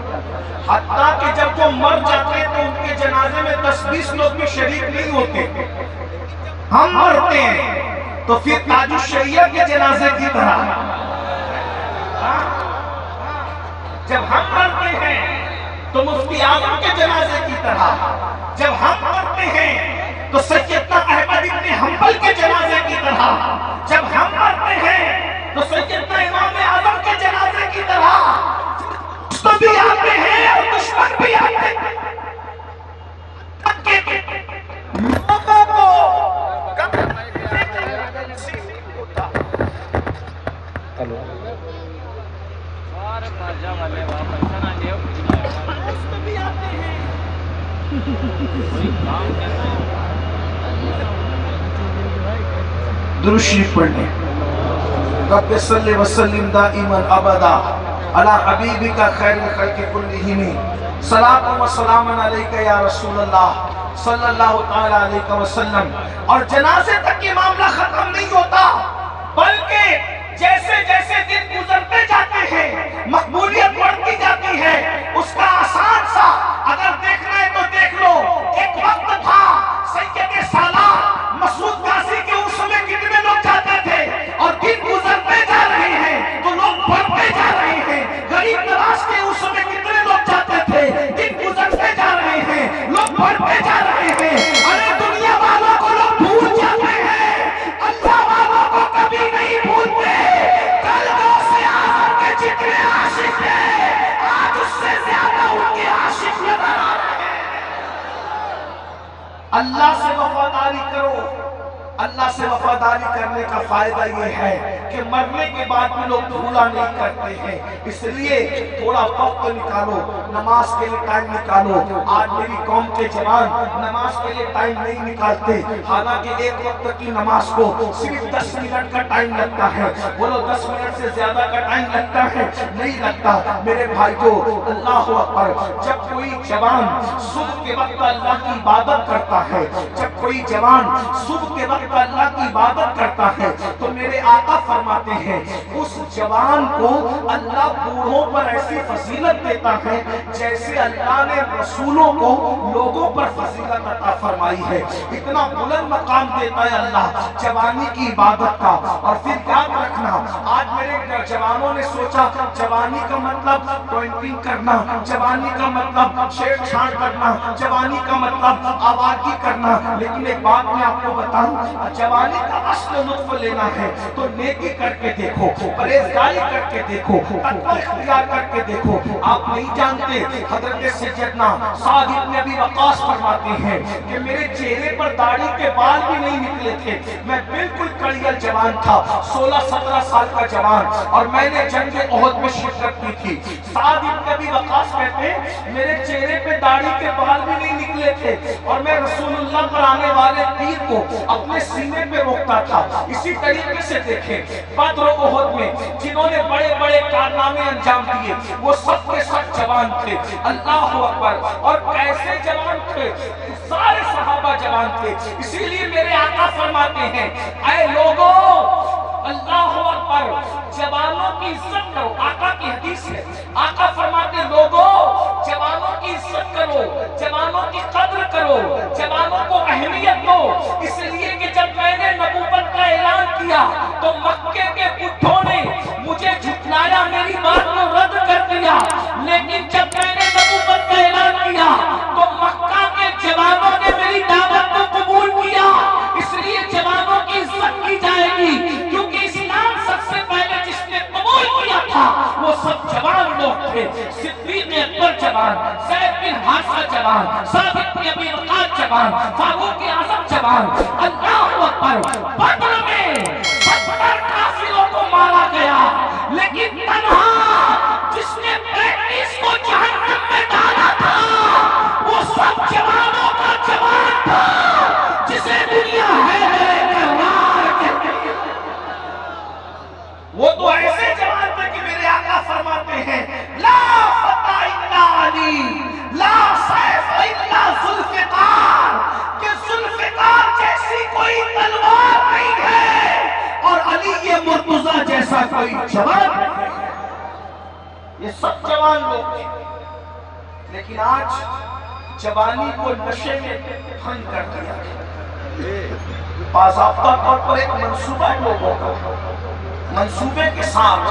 حتیٰ کہ جب وہ مر جاتے ہیں تو ان کے جنازے میں 10-20 لوگ بھی شریک نہیں ہوتے۔ ہم مرتے ہیں تو پھر تاج الشریعہ کے جنازے کی طرح، جب ہم مرتے ہیں تو مفتی اعظم کے جنازے کی طرح، جب ہم مرتے ہیں تو سیدنا احمد ابن حنبل کے جنازے کی طرح، جب ہم مرتے ہیں تو سیدنا امام اعظم کے جنازے کی طرح، تو بھی آتے ہیں اور دشمن بھی آتے ہیں۔ لوگوں کو درود شریف پڑھیں، رب صلی وسلم دائما ابدا علی حبیبک خیر الخلق کلہم، صلاۃ و سلام علیک یا رسول اللہ صلی اللہ تعالی علیہ وسلم۔ اور جنازے تک یہ معاملہ ختم نہیں ہوتا، بلکہ جیسے جیسے دن گزرتے جاتے ہیں مقبولیت بڑھتی جاتی ہے۔ اس کا آسان سا اگر دیکھنا ہے تو دیکھ لو، ایک وقت تھا سید سالار مسعود قاضی کے عرس میں کتنے لوگ جاتے تھے، اور دن گزرتے جا رہے ہیں تو لوگ بڑھتے جا رہے ہیں۔ غریب نواز کے عرس میں کتنے لوگ جاتے تھے، دن گزرتے جا رہے ہیں، لوگ بڑھتے جا رہے ہیں۔ ارے دنیا والوں کو لوگ بھول جاتے ہیں، اللہ سے وفاداری کرو. اللہ سے وفاداری کرنے کا فائدہ یہ ہے کہ مرنے کے بعد بھی لوگ بھولا نہیں کرتے ہیں. اس لیے تھوڑا وقت نکالو, نماز کے لیے ٹائم نکالو. آج میری قوم کے جوان نماز کے لیے ٹائم نہیں نکالتے, حالانکہ ایک وقت کی نماز کو صرف 10 منٹ کا ٹائم لگتا ہے. بولو 10 منٹ سے زیادہ کا ٹائم لگتا ہے؟ نہیں لگتا. میرے بھائیو, اللہ اکبر, جب کوئی جوان صبح کے وقت اللہ کی عبادت کرتا ہے, جب کوئی جوان صبح کے وقت اللہ کی عبادت کرتا ہے, تو میرے آقا فرماتے ہیں اس جوان کو اللہ بوڑھوں پر ایسی فضیلت دیتا ہے جیسے اللہ نے رسولوں کو لوگوں پر فضیلت عطا فرمائی ہے. اتنا بلند مقام دیتا ہے اللہ جوانی کی عبادت کا. اور پھر یاد رکھنا, آج میرے جوانوں نے سوچا جوانی کا مطلب ڈرائنگ کرنا, جوانی کا مطلب چھیڑ چھاڑ کرنا, جوانی کا مطلب آوارگی کرنا. لیکن ایک بات میں آپ کو بتاؤں, جوانی کا اصل لطف لینا ہے تو نیکی کر کے دیکھو, پرہیزگاری کر کے دیکھو, تقوی اختیار کر کے دیکھو. آپ نہیں جانتے حضرت سیدنا سعد بن ابی وقاص فرماتے ہیں کہ میرے چہرے پر داڑھی کے بال بھی نہیں نکلے تھے, میں بالکل کڑیل جوان تھا, 16-17 سال کا جوان, اور میں نے جنگ احد میں شرکت کی تھی. سعد بن ابی وقاص کہتے ہیں میرے چہرے پہ داڑھی کے بال بھی نہیں نکلے تھے, اور میں رسول اللہ پر آنے والے تیر کو اپنے سینے پہ روکتا تھا. اسی طریقے سے دیکھیں بدر و احد میں جنہوں نے بڑے بڑے کارنامے انجام دیے وہ سب کے سب جوان تھے. اللہ اکبر, اور کیسے جوان تھے, سارے صحابہ جوان تھے. اسی لیے میرے آقا فرماتے ہیں اے لوگوں, اللہ اکبر, جوانوں کی عزت کرو. آقا کی حدیث ہے, آقا فرماتے لوگوں جوانوں کی عزت کرو, جوانوں کی قدر کرو, جوانوں کو اہمیت دو. اس لیے کہ جب میں نے نبوت کا اعلان کیا تو مکے کے بڈھوں نے مجھے جھٹلایا, میری بات کو رد کر دیا. لیکن جب میں نے نبوت کا اعلان کیا تو مکہ کے جوانوں نے میری دعوت کو قبول کیا. اس لیے جوانوں کی عزت کی جائے گی, کیونکہ اسلام سب سے پہلے جس نے قبول کیا تھا وہ سب جوان لوگ تھے. صدیق اکبر جوان, زید بن حارثہ جوان, ثابت بن ابی وقاص جوان, فاروق اعظم جوان. اللہ اکبر, بدر میں 70 کافروں کو مارا گیا, لیکن تنہا جس نے 35 کو جہنم میں ڈالا تھا وہ سب جوانوں کا جوان تھا, جسے دنیا ہے کرار کہتی ہے. وہ تو ایسے جوان تھے کہ میرے آقا فرماتے ہیں لا فتح الا علی, لا سیف الا ذوالفقار, کہ ذوالفقار جیسی کوئی تلوار نہیں ہے اور علی مرتضیٰ جیسا کوئی جوان نہیں. یہ سب جوان لوگ تھے, لیکن آج جوانی کو نشے میں بھنگ کر دیا. باضابطہ طور پر ایک منصوبہ ہے لوگوں کا, منصوبے کے ساتھ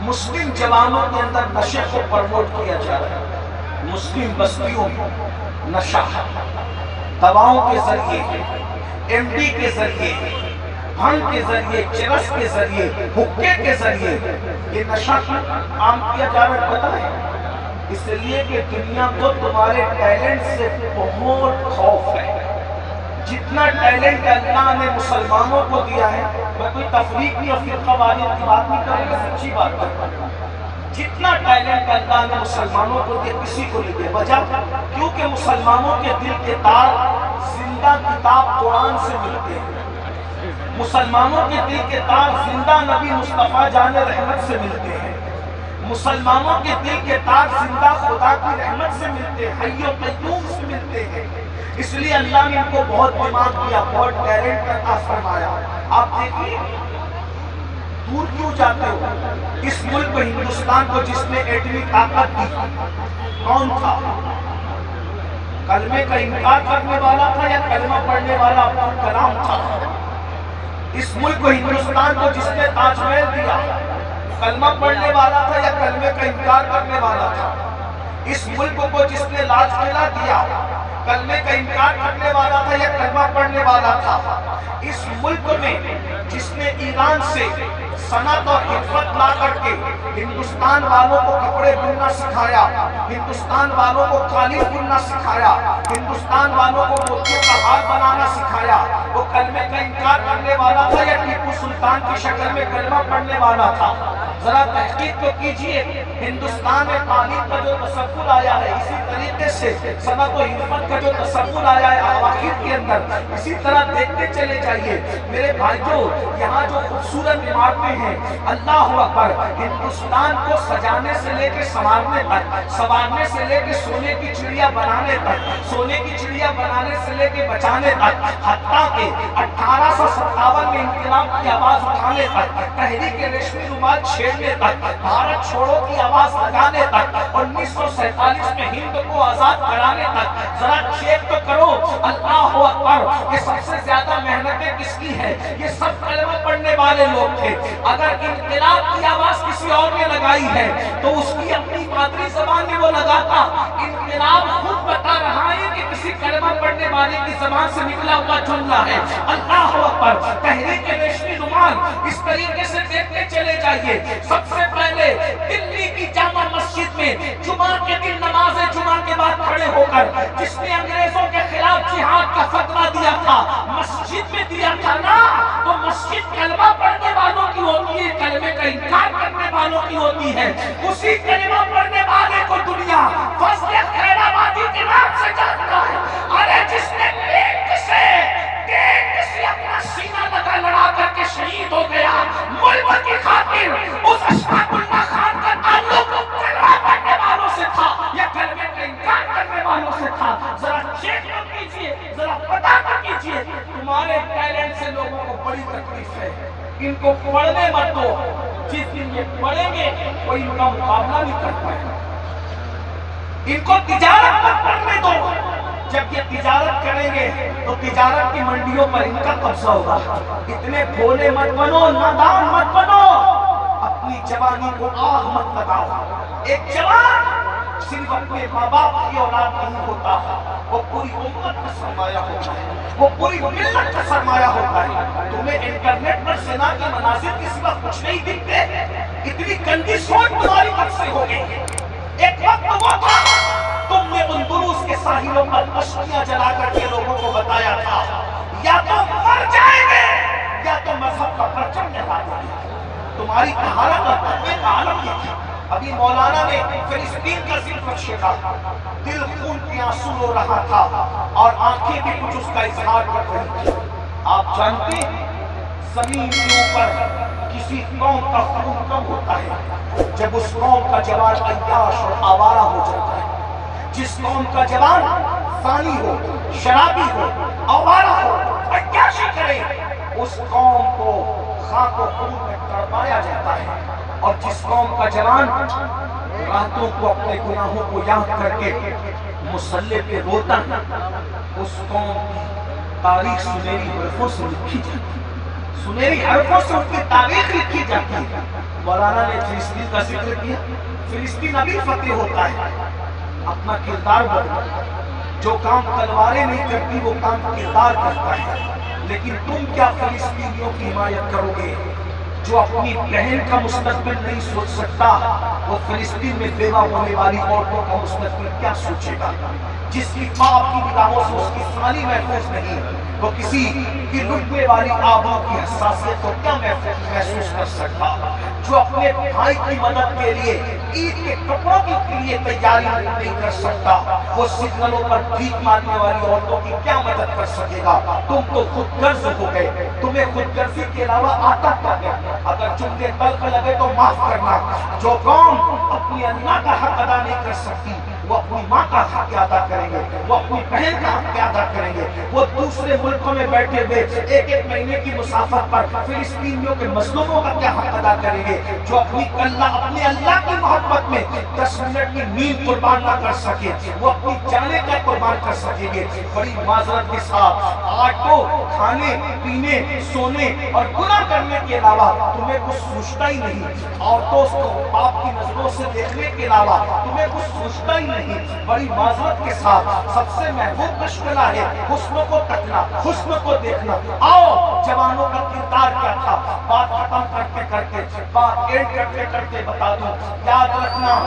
مسلم جوانوں کے اندر نشے کو پروموٹ کیا جا رہا ہے. مسلم بستیوں میں نشہ دواؤں کے ذریعے, ایم ڈی کے ذریعے, بھنگ کے ذریعے, چرس کے ذریعے, حکے کے ذریعے یہ نشہ عام کیا جا رہا ہے. پتہ ہے اس لیے کہ دنیا کو تمہارے ٹیلنٹ سے بہت خوف ہے. جتنا ٹیلنٹ اللہ نے مسلمانوں کو دیا ہے, میں کوئی تفریق یا فرقہ واریت کی بات نہیں کرے گا, سچی بات کرتا ہوں. جتنا ٹیلنٹ اللہ نے مسلمانوں کو دیا کسی کو نہیں دیا. وجہ کیونکہ مسلمانوں کے دل کے تار زندہ کتاب قرآن سے ملتے ہیں, مسلمانوں کے دل کے تار زندہ نبی مصطفیٰ جان رحمت سے ملتے ہیں, مسلمانوں کے دل کے تار زندہ خدا کی رحمت سے ملتے ہیں, حی و قیوم سے ملتے ہیں. اس لیے اللہ نے ان کو بہت دماغ دیا, بہت ٹیلنٹ عطا فرمایا. آپ دیکھیے دور کیوں جاتے ہو, اس ملک کو, ہندوستان کو جس نے ایٹمی طاقت دی کون تھا؟ کلمے کا انکار کرنے والا تھا یا کلمہ پڑھنے والا عبد الکلام تھا؟ اس ملک کو, ہندوستان کو جس نے تاج محل دیا کلمہ پڑھنے والا تھا یا کلمے کا انکار کرنے والا تھا؟ اس ملک کو جس نے لال قلعہ دیا کلمے کا انکار کرنے والا تھا یا کلمہ پڑھنے والا تھا؟ اس ملک میں جس نے ایران سے صنعت اور حرفت لا کر کے ہندوستان والوں کو کپڑے بننا سکھایا، ہندوستان والوں کو قالین بننا سکھایا، ہندوستان والوں کو موتیوں کا ہار بنانا سکھایا، وہ کلمے کا انکار کرنے والا تھا یا ٹیپو سلطان کی شکل میں کلمہ پڑھنے والا تھا؟ ذرا تحقیق تو کیجئے۔ ہندوستان میں قالین کا جو تصور آیا ہے، اسی طریقے سے صنعت و حرفت کا جو تصور آیا ہے اواخر کے اندر، اسی طرح دیکھتے چلے جائیے۔ میرے بھائیوں، یہاں جو خوبصورت عمارتیں ہیں، اللہ اکبر، ہندوستان کو سجانے سے لے کے سنوارنے تک، سنوارنے سے لے کے سونے کی چڑیا بنانے تک، سونے کی چڑیا بنانے سے لے کے بچانے تک، حتیٰ کہ 1857 میں انقلاب کی آواز اٹھانے تک، تحریک ریشمی رومال چھیڑنے تک، بھارت چھوڑو کی آواز لگانے تک، 1947 میں ہند کو آزاد کرانے تک، ذرا چیک تو کرو۔ اللہ اکبر، یہ سب سے زیادہ محنتیں کس کی ہے؟ یہ سب کلمہ پڑھنے والے لوگ تھے۔ اگر انقلاب کی آواز کسی اور نے لگائی ہے تو اس کی اپنی مادری زبان میں وہ لگاتا۔ انقلاب خود بتا رہا ہے کہ کسی کلمہ پڑھنے والے کی زبان سے نکلا ہوا جملہ ہے۔ اللہ اکبر، تحریک ریشمی رومال، اس طریقے سے دیکھتے چلے جائیے۔ سب سے پہلے دلی کی جامع مسجد میں جمعہ کے دن نماز جمعہ کے بعد کھڑے ہو کر جس نے انگریزوں کے خلاف جہاد کا فتویٰ دیا تھا، مسجد میں دیا تھا نا، تو مسجد کلمہ پڑھنے والوں کی ہوتی ہے، کلمے کا انکار کرنے والوں کی ہوتی ہے۔ اسی کلمہ پڑھنے والے کو دنیا فضل خیر آبادی کے نام سے جانتا ہے۔ ارے جس نے ٹینک سے اپنا سینہ لگا لڑا کر کے شہید ہو گیا ملک کی خاطر، اس اشفاق اللہ خان کا تعلق کلمہ پڑھنے والوں سے تھا یا کلمے کا انکار کرنے والوں سے تھا؟ ذرا چیک تو کیجئے، ذرا پتہ تو کیجئے۔ تمہارے ٹیلنٹ سے لوگوں کو بڑی تکلیف ہے، ان کو پڑھنے مت دو۔ جس دن یہ پڑھیں گے کوئی ان کا مقابلہ نہیں کر پائے گا۔ ان کو تجارت مت کرنے دو، جب یہ تجارت کریں گے تو تجارت کی منڈیوں پر ان کا قبضہ ہوگا۔ اتنے بھولے مت بنو، نادان مت بنو، اپنی جوانی کو آگ مت لگاؤ۔ ایک جوان صرف اپنے ماں باپ کی اولاد نہیں ہوتا، وہ پوری امت کا سرمایہ ہوتا ہے، وہ پوری ملت کا سرمایہ ہوتا ہے۔ تمہیں انٹرنیٹ پر زنا کے مناظر کے سوا کچھ نہیں دکھتے؟ اتنی گندی سوچ تمہاری کب سے ہو گئی ہے؟ ایک وقت وہ تھا تم نے اندلس کے ساحلوں پر مشکیاں جلا کر کے لوگوں کو بتایا تھا یا تو مر جائیں گے یا تو مذہب کا پرچم لہرا دیں گے۔ تمہاری طہارت اور تقوی کا عالم یہ تھا۔ ابھی مولانا نے فلسطین کا ذکر چھیڑا، دل خون کے آنسو رو رہا تھا اور آنکھیں بھی کچھ اس کا اظہار کر رہی تھی۔ آپ جانتے زمین کے اوپر کسی قوم کا خون کم ہوتا ہے جب اس قوم کا جوان عیاش اور آوارہ ہو جاتا ہے۔ جس قوم کا جوان فانی ہو، شرابی ہو، آوارہ ہو، عیاشی کرے، اس قوم کو خاک و خون میں تڑپایا جاتا ہے۔ اور جس قوم کا جوان راتوں کو اپنے گناہوں کو یاد کر کے مصلی پہ روتا ہے، اس قوم کی تاریخ سنہری حرفوں سے لکھی جاتی ہے، سنہری حرفوں سے ان کی تاریخ لکھی جاتی ہے۔ مولانا نے فلسطین کا ذکر کیا، فلسطین ابھی فتح ہوتا ہے، اپنا کردار بدلو۔ جو کام تلواریں نہیں کرتی وہ کام کردار کرتا ہے۔ لیکن تم کیا فلسطینیوں کی حمایت کرو گے؟ جو اپنی بہن کا مستقبل نہیں سوچ سکتا، وہ فلسطین میں بیوہ ہونے والی عورتوں کا مستقبل کیا سوچے گا؟ جس کی باپ کی نگاہوں سے اس کی سالی محفوظ نہیں، وہ کسی کی لٹنے والی آبوں کی حساسیت کو کیا محسوس کر سکتا؟ جو اپنے بھائی کی مدد کے لیے عید کے کپڑوں کے لیے تیاری نہیں کر سکتا، وہ سگنلوں پر بھیک مانگنے والی عورتوں کی کیا مدد کر سکے گا؟ تم تو خود غرض ہو گئے، تمہیں خود غرضی کے علاوہ آتا کیا ہے؟ اگر جملے تلخ لگے تو معاف کرنا۔ جو قوم اپنی اللہ کا حق ادا نہیں کر سکتی، وہ اپنی ماں کا حق ادا کریں گے، وہ اپنی بہن کا حق ادا کریں گے۔ وہ دوسرے ملکوں میں بیٹھے ہوئے ایک ایک مہینے کی مسافت پر فلسطینیوں کے مظلوموں کا کیا حق ادا کریں گے؟ جو اپنے اللہ کی محبت میں 10 منٹ کی نیند قربان نہ کر سکے، وہ اپنی جانیں کیا قربان کر سکیں گے؟ بڑی معذرت کے ساتھ کاٹو کھانے پینے سونے اور گناہ کرنے کے علاوہ تمہیں کچھ سوچتا ہی نہیں، عورتوں کو پاپ کی نظروں سے دیکھنے کے علاوہ تمہیں کچھ سوچتا ہی نہیں۔ بڑی معذرت کے ساتھ سب سے محبوب مشغلہ ہے حسن کو تکنا، حسن کو دیکھنا۔ آؤ جوانوں کا کردار کیا تھا، بات ختم کرتے کرتے، بات اینڈ کرتے کرتے بتا دوں۔ یاد رکھنا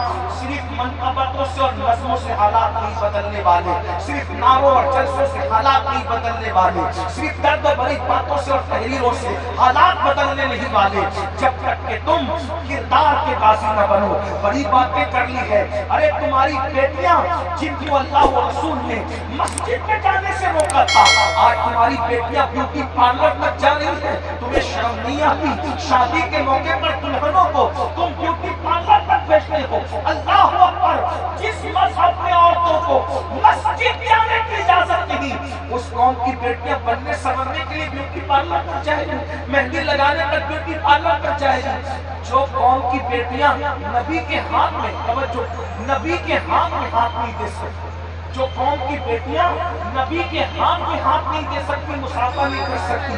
صرف منقبتوں سے اور نظموں سے حالات نہیں بدلنے والے، صرف نعروں اور جلسوں سے حالات نہیں بدلنے والے، صرف درد و بری باتوں سے اور تحریروں سے حالات بدلنے نہیں والے، جب تک کہ تم کردار کے غازی نہ بنو۔ بڑی باتیں کر لی ہے، ارے تمہاری بیٹیاں جن کو اللہ و رسول نے مسجد میں جانے سے روکا تھا، آج تمہاری بیٹیاں بیوٹی پارلر تک جا رہی ہیں۔ تمہیں شرم نہیں آتی؟ شادی کے موقع پر دلہنوں کو تم بیوٹی پارلر تک بھیجتے ہو۔ اللہ اکبر! جس مذہب میں عورتوں کو مسجد جانے کی اجازت نہیں، اس قوم کی بیٹیاں بننے سنورنے کے لیے بیوٹی پارلر تک جائے گی، مہندی لگانے تک بیوٹی پارلر تک جائے گی۔ جو قوم کی بیٹیاں نبی کے ہاتھ میں، توجہ، نبی کے ہاتھ میں ہاتھ نہیں دے سکتی، جو قوم کی بیٹیاں نبی کے ہاتھ میں ہاتھ نہیں دے سکتی، مصافحہ نہیں کر سکتی،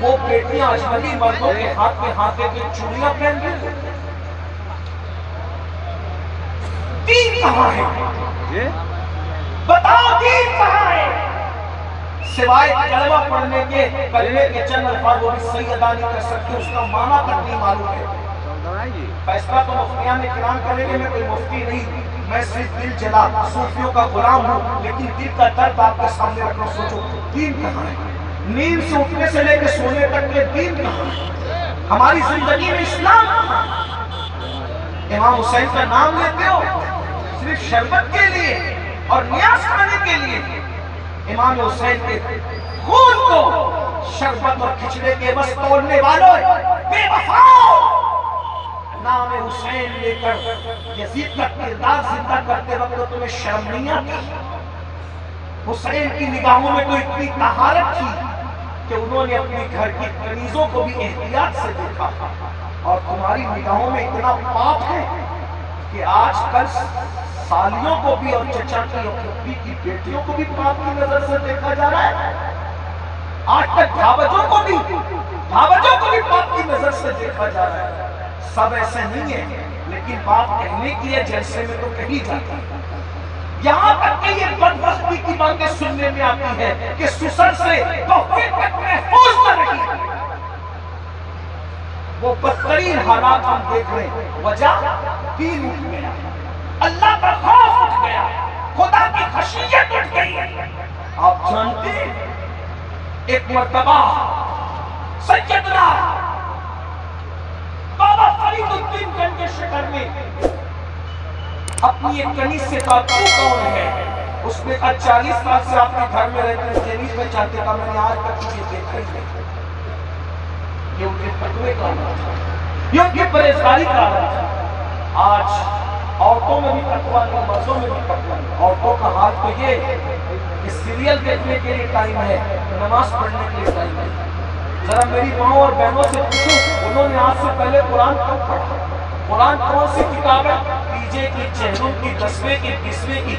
وہ بیٹیاں اجنبی مردوں کے ہاتھ میں ہاتھ دے کے چوڑیاں پہن گئی۔ دین کہاں ہے؟ بتاؤ دین کہاں ہے؟ سوائے کلمہ پڑھنے کے، کلمے کے چند الفاظ وہ بھی صحیح ادا نہیں کر سکتے، اس کا معنی تک نہیں معلوم ہے۔ فیصلہ تو مفتیان کرام کریں گے، میں کوئی مفتی نہیں، میں صرف دل جلا صوفیوں کا غلام ہوں، لیکن دل کا درد آپ کے سامنے رکھنا۔ سوچو دین کہاں ہے؟ نیند سے اٹھنے سے لے کے سونے تک کے دین کہاں ہے؟ ہماری زندگی میں اسلام کہاں ہے؟ امام حسین کا نام لیتے ہو صرف شربت کے لیے اور نیاز کھانے کے لیے۔ امام حسین کے خون کو شربت اور کھچڑے کے بس توڑنے والوں، بے وفاؤں، نام حسین لے کر یزید کا کردار زندہ کرتے وقت تمہیں شرم نہیں آتی؟ حسین کی نگاہوں میں تو اتنی طہارت تھی کہ انہوں نے اپنی گھر کی کنیزوں کو بھی احتیاط سے دیکھا، اور تمہاری نگاہوں میں اتنا پاپ ہے کہ آج کل سالیوں کو بھی اور چچا کی اور پھپھی کی بیٹیوں کو بھی پاپ کی نظر سے دیکھا جا رہا ہے۔ آج تک بھاوجوں کو بھی پاپ کی نظر سے دیکھا جا رہا ہے۔ سب ایسے نہیں ہے، لیکن بات کہنے کی ہے جلسے میں تو کہی جاتی ہے۔ یہاں تک کہ یہ بدبختی کی باتیں سننے میں آتی ہے کہ سسر سے توفیق تک محفوظ نہ رہی۔ وہ بدترین حالات ہم دیکھ رہے ہیں، وجہ دین اٹھ گیا، اللہ کا خوف اٹھ گیا، خدا کی خشیت اٹھ گئی۔ آپ جانتے ہیں ایک مرتبہ سیدنا بابا فرید الدین گنج شکر نے اپنی ایک کنیز سے کہا تو کون ہے؟ اس نے کہا 40 سال سے آپ کے گھر میں رہتے ہیں، کنیز میں چاہتے تھا، میں نے آج تک تجھے دیکھا ہی نہیں۔ یہ ان کے فتوے کا عمل تھا، یہ ان کی پرہیزگاری کا عمل تھا۔ آج عورتوں میں بھی تقویٰ نہیں، مردوں میں بھی تقویٰ نہیں۔ عورتوں کا حال تو یہ کہ سیریل دیکھنے کے لیے ٹائم ہے، نماز پڑھنے کے لیے ٹائم ہے۔ ذرا میری ماں اور بہنوں سے پوچھو، انہوں نے آج سے پہلے قرآن کب پڑھا؟ قرآن کون سی کتاب ہے؟ تیجے کی، چہروں کی، 10ویں کی، 20ویں کی۔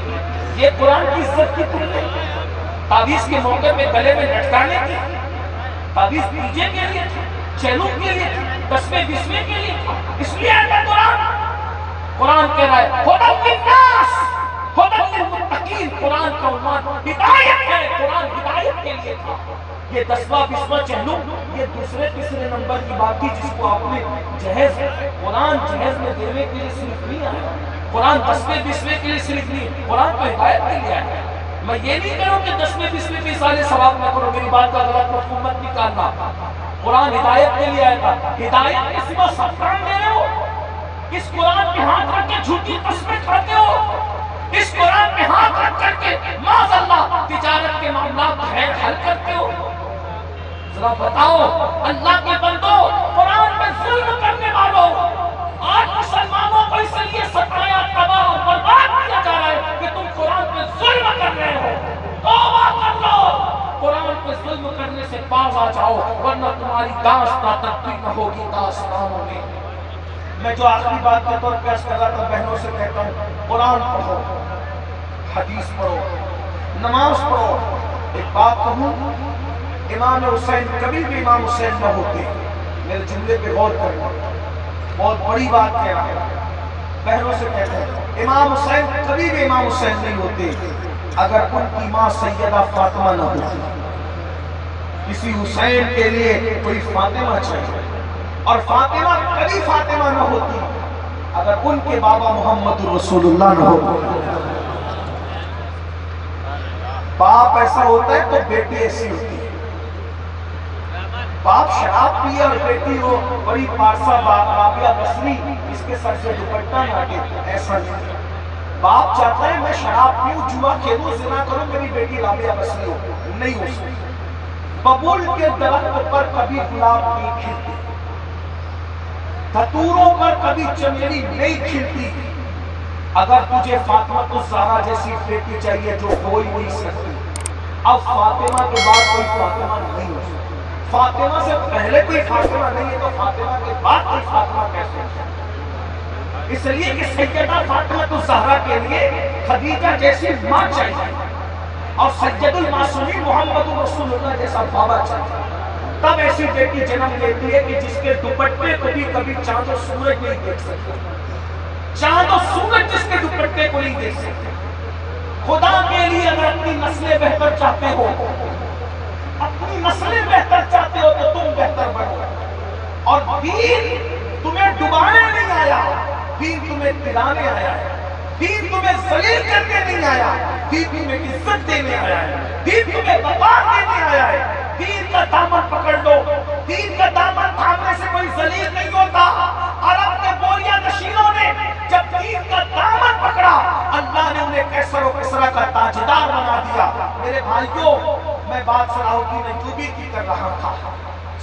یہ قرآن کی عزت کی تم نے تعویذ کے موقع پہ گلے میں لٹکانے کی، تعویذ تیجے کے لیے تھی، چہروں کے لیے تھی، 10ویں 20ویں کے لیے تھی۔ اس لیے ہے قرآن کہہ رہا ہے ہدی للناس ہدی للمتقین، قرآن کا عنوان ہدایت ہے، قرآن ہدایت کے لیے تھا۔ یہ 10واں 20واں چہلو یہ دوسرے تیسرے نمبر کی بات تھی جس کو آپ نے جہیز، قرآن جہیز میں دینے کے لیے صرف نہیں آیا، قرآن 10ویں 20ویں کے لیے صرف نہیں، قرآن تو ہدایت کے لیے آیا۔ میں یہ نہیں کہوں کہ 10ویں 20ویں کے سارے ثواب نہ کرو، میری بات کا غلط مفہوم مت نکالنا۔ قرآن ہدایت کے لیے آیا تھا، ہدایت کے سوا سب کام دے رہے ہو، اس قرآن پہ ہاتھ رکھ کے جھوٹی قسمیں کھاتے ہو، اس قرآن پہ ہاتھ رکھ کر کے معاذ اللہ تجارت کے معاملات حل کرتے ہو۔ ذرا بتاؤ اللہ کے بندو، قرآن پہ ظلم کرنے والوں، آج مسلمانوں کو اس لیے ستایا، تباہ اور برباد کیا جا رہا ہے کہ تم قرآن پہ ظلم کر رہے ہو۔ توبہ کر لو، قرآن پہ ظلم کرنے سے باز آ جاؤ، ورنہ تمہاری داستاں ترقی نہ ہوگی داستانوں میں۔ میں جو آخری بات کے طور پہ عرض کر رہا تھا، بہنوں سے کہتا ہوں قرآن پڑھو، حدیث پڑھو، نماز پڑھو۔ ایک بات کہوں، امام حسین کبھی بھی امام حسین نہ ہوتے. میرے جملے پہ غور کرنا، بہت بڑی بات کہہ رہا ہوں، بہنوں سے کہتے ہیں امام حسین کبھی بھی امام حسین نہیں ہوتے اگر ان کی ماں سیدہ فاطمہ نہ ہوتی. کسی حسین کے لیے کوئی فاطمہ چاہیے، اور فاطمہ کبھی فاطمہ نہ ہوتی اگر ان کے بابا محمد رسول اللہ نہ ہوتے. باپ ایسا ہوتا ہے تو بیٹی ایسی ہوتی ہے. باپ شراب پیے اور بیٹی ہو بڑی پارسا رابعہ بصری اس کے سر سے دوپٹہ نہ ہٹے، ایسا نہیں. باپ چاہتا ہے میں شراب پیوں، جوا کھیلوں، زنا کروں، میری بیٹی رابعہ بصری ہو. نہیں ہو سکتی. ببول کے درخت پر کبھی گلاب نہیں کھلتی، دھتوروں پر کبھی چمیلی نہیں کھلتی. اگر تجھے فاطمہ الزہرا جیسی بیٹی چاہیے جو ہو ہی نہیں سکتی. اب فاطمہ کے بعد کوئی فاطمہ نہیں ہو سکتی. فاطمہ سے پہلے کوئی فاطمہ نہیں ہے تو فاطمہ کے بعد کوئی فاطمہ کیسے ہو سکتی؟ اس لیے کہ سیدہ فاطمہ الزہرا کے لیے خدیجہ جیسی ماں چاہیے اور سید المعصومین محمد رسول اللہ جیسا بابا چاہیے. تب ایسی بیٹی جنم لیتی ہے کہ جس کے دوپٹے کو بھی کبھی چاند و سورج نہیں دیکھ سکتے. چاند و سورج جس کے دوپٹے کو نہیں دیکھ سکتے. خدا کے لیے اگر اپنی نسلیں بہتر چاہتے ہو، اپنی نسلیں بہتر چاہتے ہو تو تم بہتر بنو. اور دین تمہیں ڈبانے نہیں آیا، دین تمہیں دلانے آیا ہے. دین تمہیں ذلیل کرنے نہیں آیا، دین تمہیں عزت دینے آیا ہے. دین تمہیں وقار دینے آیا ہے. دین کا دامن پکڑ لو. دین کا دامن تھامنے سے کوئی ذلیل نہیں ہوتا. عرب کے بوریا نشینوں نے جب دین کا دامن پکڑا، اللہ نے انہیں کیسر و کسرا کا تاجدار بنا دیا. میرے بھائیوں، میں بات صلاح الدین ایوبی کی کر رہا تھا.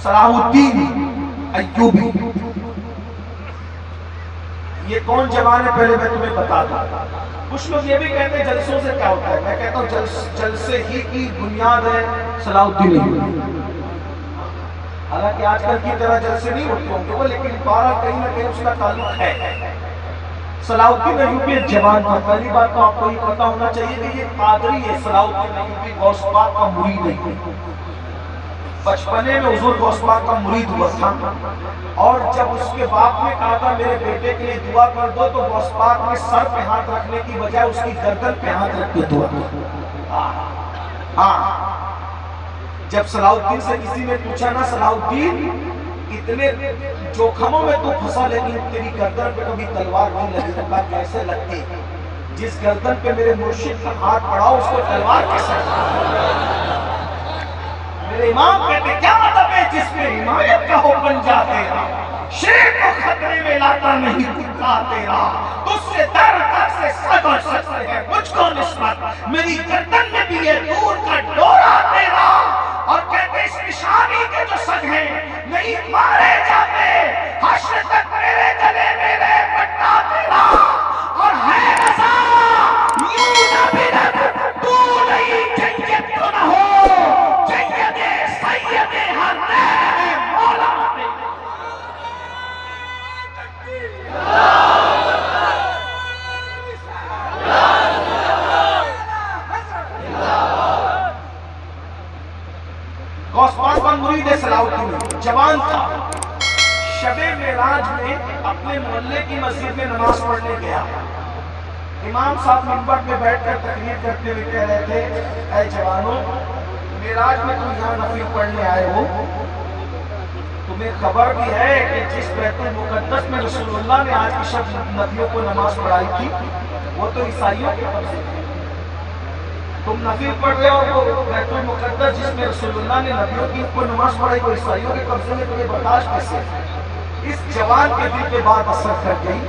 صلاح الدین ایوبی یہ کون جوان ہے پہلے میں تمہیں بتا دوں. کچھ لوگ یہ بھی کہتے ہیں جلسوں سے کیا ہوتا ہے. میں کہتا ہوں جلسے ہی کی بنیاد ہے صلاح الدین ایوبی. حالانکہ آج کل کی طرح جلسے نہیں ہوتے ہوں گے وہ، لیکن بارہ کہیں نہ کہیں اس کا تعلق ہے. صلاح الدین ایوبی ایک جوان تھا. پہلی بات تو آپ کو یہ پتا ہونا چاہیے کہ یہ قادری ہے. صلاح الدین ایوبی غوث پاک کا مرید ہے. بچپنے میں حضور غوث پاک کا مرید ہوا تھا، اور جب اس کے باپ نے کہا تھا میرے بیٹے کے لیے دعا کر دو تو غوث پاک نے سر پہ ہاتھ رکھنے کی بجائے اس کی گردن پہ ہاتھ رکھ کے دعا ہاں. جب صلاح الدین سے کسی نے پوچھا نا صلاح الدین اتنے جوخموں میں تو پھنسا لیکن تیری گردن پہ کبھی تلوار نہیں لگی. کہا کیسے لگتی؟ جس گردن پہ میرے مرشد کا ہاتھ پڑا اس کو تلوار کیسے لگتی؟ میرے امام کہتے کیا مطلب ہے جس میں حمایت کا ہو پنجا تیرا، شیر کو خطرے میں لاتا نہیں کتا تیرا. تجھ سے در در سے سگ اور سکتے ہے مجھ کو نسبت، میری گردن میں بھی ہے دور کا ڈورا تیرا. اور کہتے اس نشانی کے جو سگ ہیں نہیں مارے جاتے، حشر تک میرے گلے میرے پٹا تیرا. اور ہے رضا یوں نہ بھی رب تو نہیں جنگت تو نہ ہو، غوث پاک کا مرید صلاح الدین جوان تھا. شب معراج میں اپنے محلے کی مسجد میں نماز پڑھنے گیا. امام صاحب منبر پہ بیٹھ کر تقریر کرتے ہوئے کہہ رہے تھے اے جوانوں، معراج میں تم یہاں نفل پڑھنے آئے ہو، تمہیں خبر بھی ہے کہ جس بیت المقدس میں رسول اللہ نے آج کی شب نبیوں کو نماز پڑھائی تھی وہ تو عیسائیوں کے قبضے تھی. تم نفل پڑھ رہے ہو وہ بیت المقدس جس میں رسول اللہ نے نبیوں کی کو نماز پڑھائی وہ عیسائیوں کے قبضے میں، تو یہ برداشت کیسے؟ اس جوان کے دل پہ بات اثر کر گئی.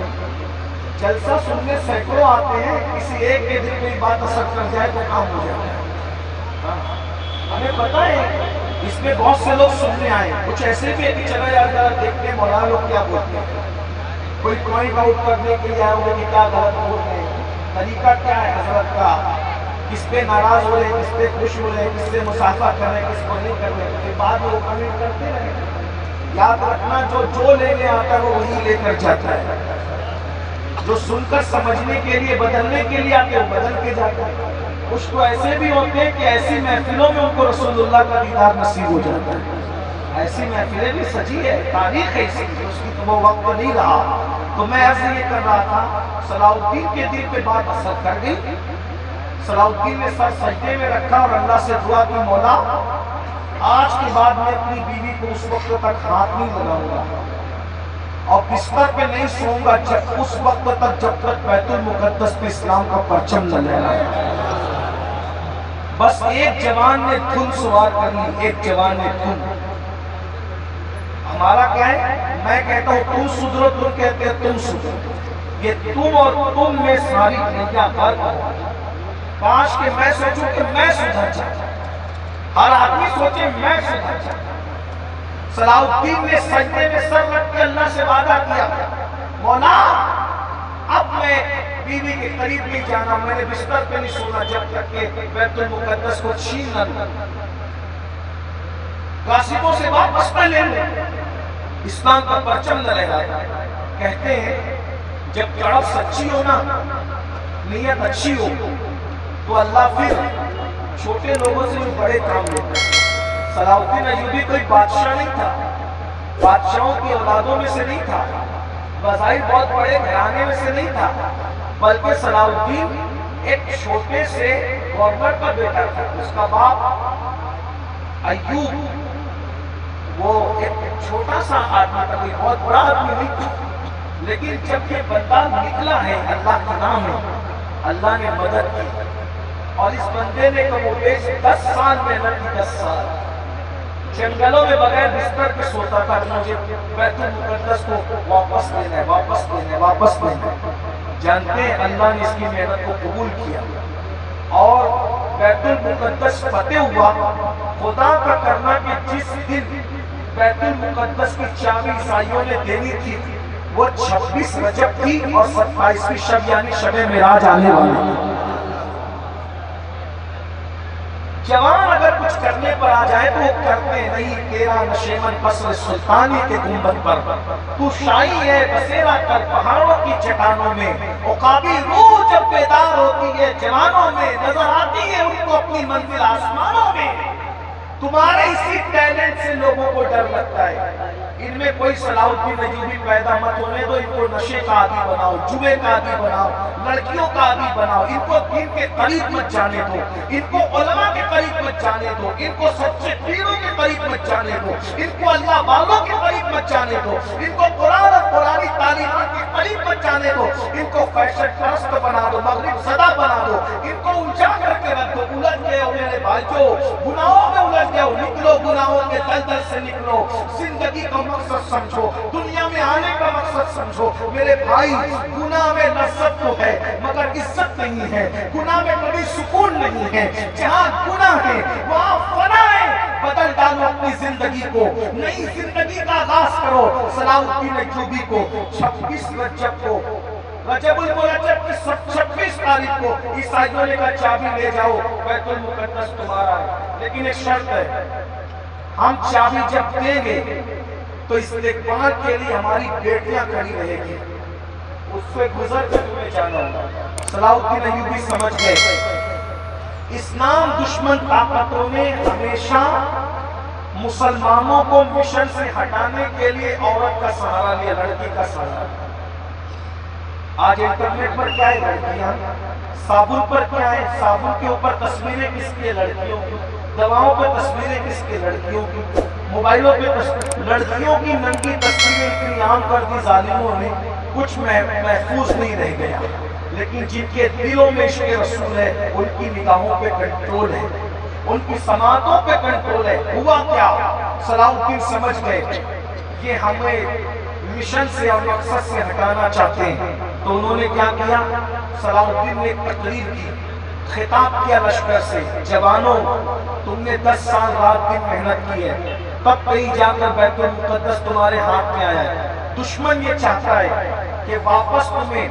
جلسہ سننے سینکڑوں آتے ہیں، کسی ایک کے دل پہ بات اثر کر جائے تو کام ہو جاتا ہے. ہمیں پتہ ہے اس میں بہت سے لوگ سننے آئے، کچھ ایسے بھی ہے کہ چلا یار ذرا دیکھتے ہیں مولانا لوگ کیا بولتے ہیں. کوئی پوائنٹ آؤٹ کرنے کے لیے آئے ہوئے کہ کیا غلط بول رہے ہیں، طریقہ کیا ہے حضرت کا، کس پہ ناراض ہو رہے، کس پہ خوش ہو رہے، کس سے مسافہ کر رہے، کس کو نہیں کر رہے. پھر بعد میں وہ کمنٹ کرتے رہے. یاد رکھنا جو لینے آتا ہے وہ وہی لے کر جاتا ہے. جو سن کر سمجھنے کے لیے بدلنے کے لیے آتے وہ بدل کے جاتا ہے. کچھ تو ایسے بھی ہوتے ہیں کہ ایسی محفلوں میں ان کو رسول اللہ کا دیدار نصیب ہو جاتا ہے. ایسی محفلیں بھی سجی ہے، تاریخ ہے اس کی تو وہ وقت نہیں رہا. تو میں عرض یہ کر رہا تھا، صلاح الدین کے دل پہ بات اثر کر گئی. صلاح الدین نے سر سجدے میں رکھا اور اللہ سے دعا کی، مولا آج کے بعد میں اپنی بیوی کو اس وقت تک ہاتھ نہیں لگاؤں گا اور بستر پہ نہیں سوؤں گا جب اس وقت تک جب تک بیت المقدس پہ اسلام کا پرچم نہ لہرائے. بس ایک جوان نے دھن سوار کر لی، ایک جوان نے دھن. ہمارا کیا ہے، میں کہتا ہوں تم سدھرو، تم کہتے ہیں تم سدھرو. یہ تم اور تم میں ساری دنیا فرق ہو. کاش کہ میں سوچوں کہ میں سدھر جاؤں، ہر آدمی سوچے میں سدھر جاؤں. صلاح الدین نے سجدے میں سر رکھ کے اللہ سے وعدہ کیا، مولا اب میں بیوی کے قریب نہیں جانا، میں نے بستر پہ نہیں سونا جب تک کہ بیت المقدس کو چھین نہ لوں، غاصبوں سے واپس نہ لے لوں، اسلام کا پرچم نہ لہرائے. کہتے ہیں جب طرف سچی ہو نا، نیت اچھی ہو، تو اللہ پھر چھوٹے لوگوں سے بھی بڑے کام لیتا ہے. صلاح الدین ایوبی کوئی بادشاہ نہیں تھا، بادشاہوں کی اولادوں میں سے نہیں تھا، بظاہر بہت بڑے گھرانے میں سے نہیں تھا، بلکہ صلاح الدین ایک چھوٹے سے گورنر کا بیٹا تھا. اس کا باپ ایوب وہ ایک چھوٹا سا آدمی تھا، کوئی بہت بڑا آدمی نہیں تھا. لیکن جب یہ بندہ نکلا ہے اللہ کا نام ہے، اللہ نے مدد کی. اور اس بندے نے کم و بیش 10 سال محنت کی. 10 سال جنگلوں میں بغیر بستر کے سوتا تھا کہ مجھے بیت المقدس کو واپس لینا ہے، واپس لینا ہے، واپس لینا ہے. جانتے ہیں اللہ نے اس کی محنت کو قبول کیا اور بیت المقدس فتح ہوا. خدا کا کرنا کہ جس دن بیت المقدس کی چابی عیسائیوں نے دینی تھی وہ 26 رجب تھی اور 27ویں شب یعنی شب معراج آنے والی تھی. جوان اگر کچھ کرنے پر آ جائے تو وہ کرتے نہیں. تیرا نشیمن قصر سلطانی کے گنبد پر، تو شاہی ہے بسیرا کر پہاڑوں کی چٹانوں میں. عقابی روح جب بیدار ہوتی ہے جوانوں میں، نظر آتی ہے ان کو اپنی منزل آسمانوں میں. تمہارے اسی ٹیلنٹ سے لوگوں کو ڈر لگتا ہے. ان میں کوئی صلاح الدین ایوبی پیدا مت ہونے دو. ان کو نشے کا عادی بناؤ، جوے کا عادی بناؤ، لڑکیوں کا عادی بناؤ. ان کو دین کے قریب مت جانے دو، ان کو علماء کے قریب مت جانے دو، ان کو سچے پیروں کے قریب مت جانے دو، ان کو اللہ والوں کے قریب مت جانے دو، ان کو قرآن اور قرآنی تعلیمات کے قریب مت جانے دو. ان کو فیشن پرست بنا دو، مغرب زدہ بنا دو، ان کو الجھا کر کے رکھ دو. الجھ گئے ہو میرے بھائیو، گناہوں میں الجھ گئے ہو، نکلو گناہوں کے دلدل سے نکلو. زندگی کا مقصد سمجھو، دنیا میں آنے کا مقصد سمجھو. میرے بھائی گناہ میں لذت تو ہے مگر عزت نہیں ہے، گناہ میں کبھی سکون نہیں ہے. جہاں گناہ ہے وہاں فنا ہے. بدل ڈالو اپنی زندگی کو، نئی زندگی کا آغاز کرو. صلاح الدین ایوبی کو 26 رجب کو، رجب المرجب کی 26 تاریخ کو عیسائیوں نے کہا چابی لے جاؤ، بیت المقدس تمہارا ہے. لیکن ایک شرط ہے، ہم چابی جب دیں گے تو استقبال کے لیے ہماری بیٹیاں کھڑی رہے گی، اس سے گزر کے تمہیں جانا ہوگا. صلاح الدین ایوبی سمجھ گئے. اسلام دشمن طاقتوں نے ہمیشہ مسلمانوں کو مشن سے ہٹانے کے لیے عورت کا سہارا لیا، لڑکی کا سہارا. آج انٹرنیٹ پر کیا ہے، لڑکیاں. صابن پر کیا ہے، صابن کے اوپر تصویریں کس کی، لڑکیوں کی. دواؤں پہ تصویریں کس کی، لڑکیوں کی. موبائلوں پہ لڑکیوں کی ننگی تصویریں اتنی عام کر دی ظالموں نے، کچھ محفوظ نہیں رہ گیا. لیکن جن کے دلوں میں عشق رسول ہے ان کی نگاہوں پہ کنٹرول ہے، ان کی سماعتوں پہ کنٹرول ہے. ہوا کیا، صلاح الدین سمجھ گئے یہ ہمیں مشن سے اور مقصد سے ہٹانا چاہتے ہیں. تو انہوں نے کیا کیا، صلاح الدین نے ایک تقریر کی، خطاب کیا لشکر سے، جوانوں تم نے 10 سال رات دن محنت کی ہے، تب کہیں جا کر بیت المقدس تمہارے ہاتھ میں آیا ہے. دشمن یہ چاہتا ہے کہ واپس تمہیں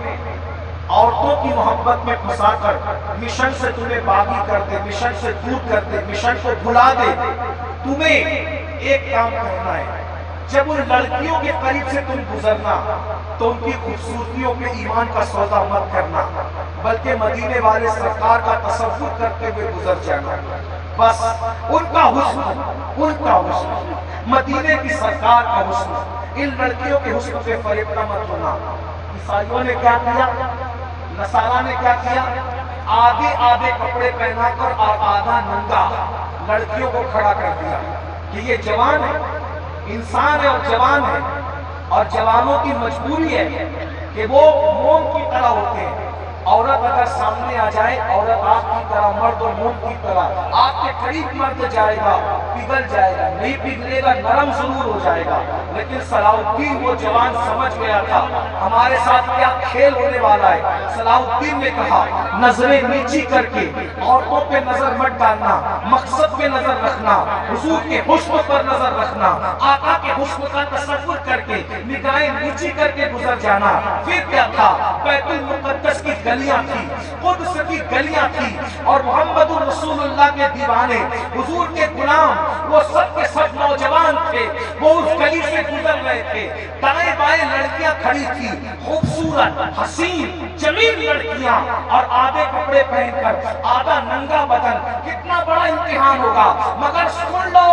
عورتوں کی محبت میں پھنسا کر مشن سے تمہیں باغی کر دے، مشن سے دور کر دے، مشن کو بھلا دے. تمہیں ایک کام کرنا ہے، جب ان لڑکیوں کے قریب سے تم گزرنا تو ان کی خوبصورتیوں پہ ایمان کا سودا مت کرنا، بلکہ مدینے والے سرکار کا تصور کرتے ہوئے گزر جانا. بس ان کا حسن مدینے کی سرکار کا حسن. ان لڑکیوں کے حسن پہ فریب نہ مت ہونا. عیسائیوں نے کیا کیا، نصارہ نے کیا کیا، آدھے کپڑے پہنا کر اور آدھا ننگا لڑکیوں کو کھڑا کر دیا کہ یہ جوان ہے، انسان ہے اور جوان ہے، اور جوانوں کی مجبوری ہے کہ وہ موم کی طرح ہوتے ہیں. عورت اگر سامنے آ جائے، عورت آپ کی طرح، مرد اور موم کی طرح آپ کے قریب مرد جائے گا پگھل جائے گا، نہیں پگھلے گا، نرم ضرور ہو جائے گا. لیکن صلاح الدین وہ جوان سمجھ گیا تھا ہمارے ساتھ کیا کھیل ہونے والا ہے. صلاح الدین نے کہا نظریں نیچی کر کے عورتوں پہ نظر مت ڈالنا، مقصد پہ نظر رکھنا، حضور کے حسن پر نظر رکھنا، آقا کے حسن کا تصور کر کے نگاہیں نیچی کر کے گزر جانا. پھر کیا تھا، بیت المقدس کی گلیاں تھی، قدس کی گلیاں تھی، اور محمد رسول اللہ کے دیوانے، حضور کے غلام، وہ سب کے سب نوجوان تھے. وہ اس گلی سے گزر رہے تھے. دائیں بائیں لڑکیاں کھڑی تھی، خوبصورت، حسین، جمیل لڑکیاں، اور آدھے کپڑے پہن کر آدھا ننگا بدن. کتنا بڑا امتحان ہوگا. مگر سن لو،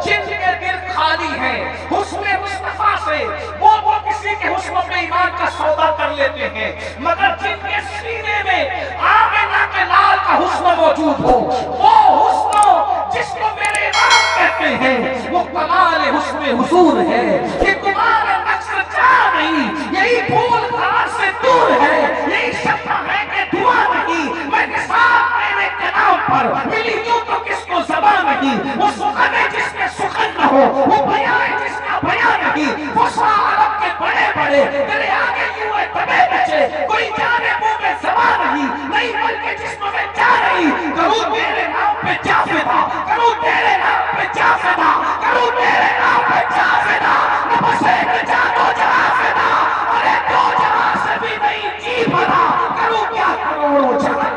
جن کے دل خالی ہیں حسن مصطفیٰ سے، وہ کسی کے حسن پہ ایمان کا سودا کر لیتے ہیں. مگر جن کے سینے میں آمنہ کے لال کا حسن موجود ہو، وہ حسن جس کو میرے امام کہتے ہیں، وہ کمال حسن حضور ہے. یہ کمال نقص جا نہیں، یہی پھول خار سے دور ہے، یہی شفا ہے کہ دعا نہیں. میں نثار میرے کلام پر ملی یوں تو کس کو زبان نہیں. وہ سخن ہے جس میں سخن نہ ہو، وہ بیان ہے جس کا بیان نہیں. وہ عرب کے بڑے بڑے تیرے آگے یوں ہے دبے بچے، کوئی جانے منہ میں زبان نہیں بلکہ جسم میں جا رہی. کروں تیرے نام پہ جا فدا، کروں تیرے نام پہ جا فدا، کروں تیرے نام پہ جا فدا. نفس ایک جا دو جہاں فدا، اور ایک دو جہاں سے بھی نہیں جی بھرا. کروں کیا کروڑوں جہاں.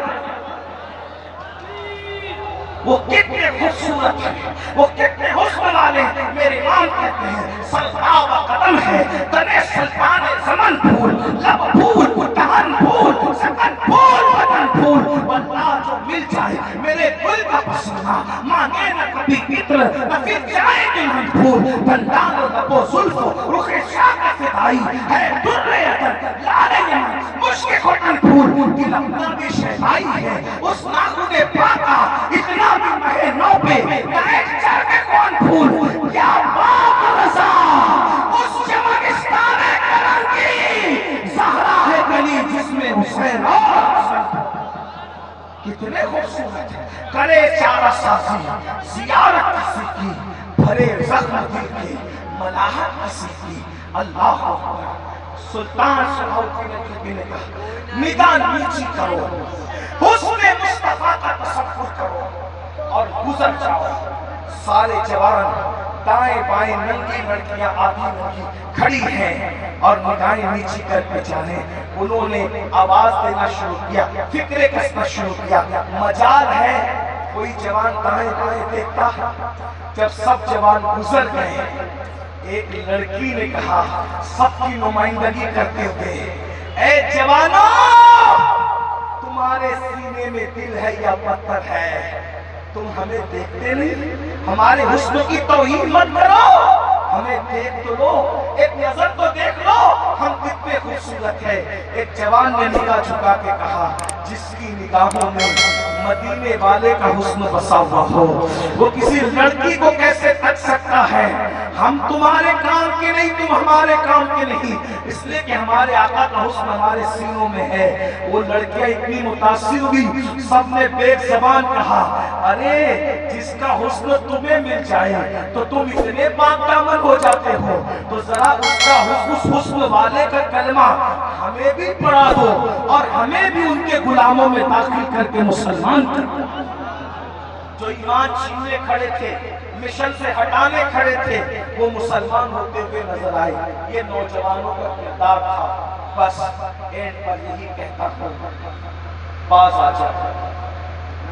وہ کتنے خوبصورت ہیں، وہ کتنے حسن والے ہیں. میرے امام کہتے ہیں سلطان و قدم ہے تنے سلطان زمن پھول، لب پھول، دہن پھول، سکن پھول، بدن پھول. واللہ جو مل جائے میرے دل کا پسندہ، مانگے نہ کبھی عطر نہ پھر جائے دلہن پھول. دندان و لب و زلف رخ شاہ کا فدائی ہے، در عطر لال یمن مشک کھٹن پھول. دل اپنا بھی شہنائی ہے اس ناخن پاکا، اتنا بھی مہے نو پہ نئے چر کے کون پھول. یا باپ رضا اس چمکستان کرم کی، زہرا ہے گلی جس میں حسین اور کتنے خوبصورت ہیں. کرے چارہ سازی زیارت کسی کی، بھرے زخم دل کے ملاحت کسی کی. اللہ اکبر. سلطان صلاح الدین نے کہا نگاہ نیچی کرو، حسن مصطفیٰ کا تصور کرو اور گزر جاؤ. سارے جوان دائیں بائیں ننگی لڑکیاں آدھی ننگی کھڑی ہیں اور نگاہیں نیچی کر کے جانے. انہوں نے آواز دینا شروع کیا، فکرے کسنا شروع کیا. مجال ہے کوئی جوان دائیں بائیں دیکھتا. جب سب جوان گزر گئے، ایک لڑکی نے کہا سب کی نمائندگی کرتے ہوئے، اے جوانوں، تمہارے سینے میں دل ہے یا پتھر ہے؟ تم ہمیں دیکھتے نہیں؟ ہمارے حسن کی توہین مت کرو، ہمیں دیکھ تو لو، ایک نظر تو دیکھ لو ہم کتنے خوبصورت ہیں. ایک جوان نے نگاہ جھکا کے کہا جس کی نگاہوں میں مدینے والے کا حسن بسا ہوا ہو، وہ کسی لڑکی کو کیسے تک سکتا ہے؟ ہم تمہارے کام کے نہیں، تم ہمارے کام کے نہیں، اس لیے کہ ہمارے آقا کا حسن ہمارے سینوں میں ہے. وہ لڑکیاں اتنی متاثر ہوئی، سب نے بے زبان کہا ارے جس کا حسن تمہیں مل جائے تو تم اتنے پاک دامن ہو جاتے ہو، تو ذرا اس حسن والے کا کلمہ ہمیں بھی پڑھا دو اور ہمیں بھی ان کے غلاموں میں داخل کر کے مسلمان کر دو. جو ایمان چھیننے کھڑے تھے، مشن سے ہٹانے کھڑے تھے، وہ مسلمان ہوتے ہوئے نظر آئے. یہ نوجوانوں کا کردار تھا. بس اینڈ پر یہی کہتا ہوں، باز آ جاتا.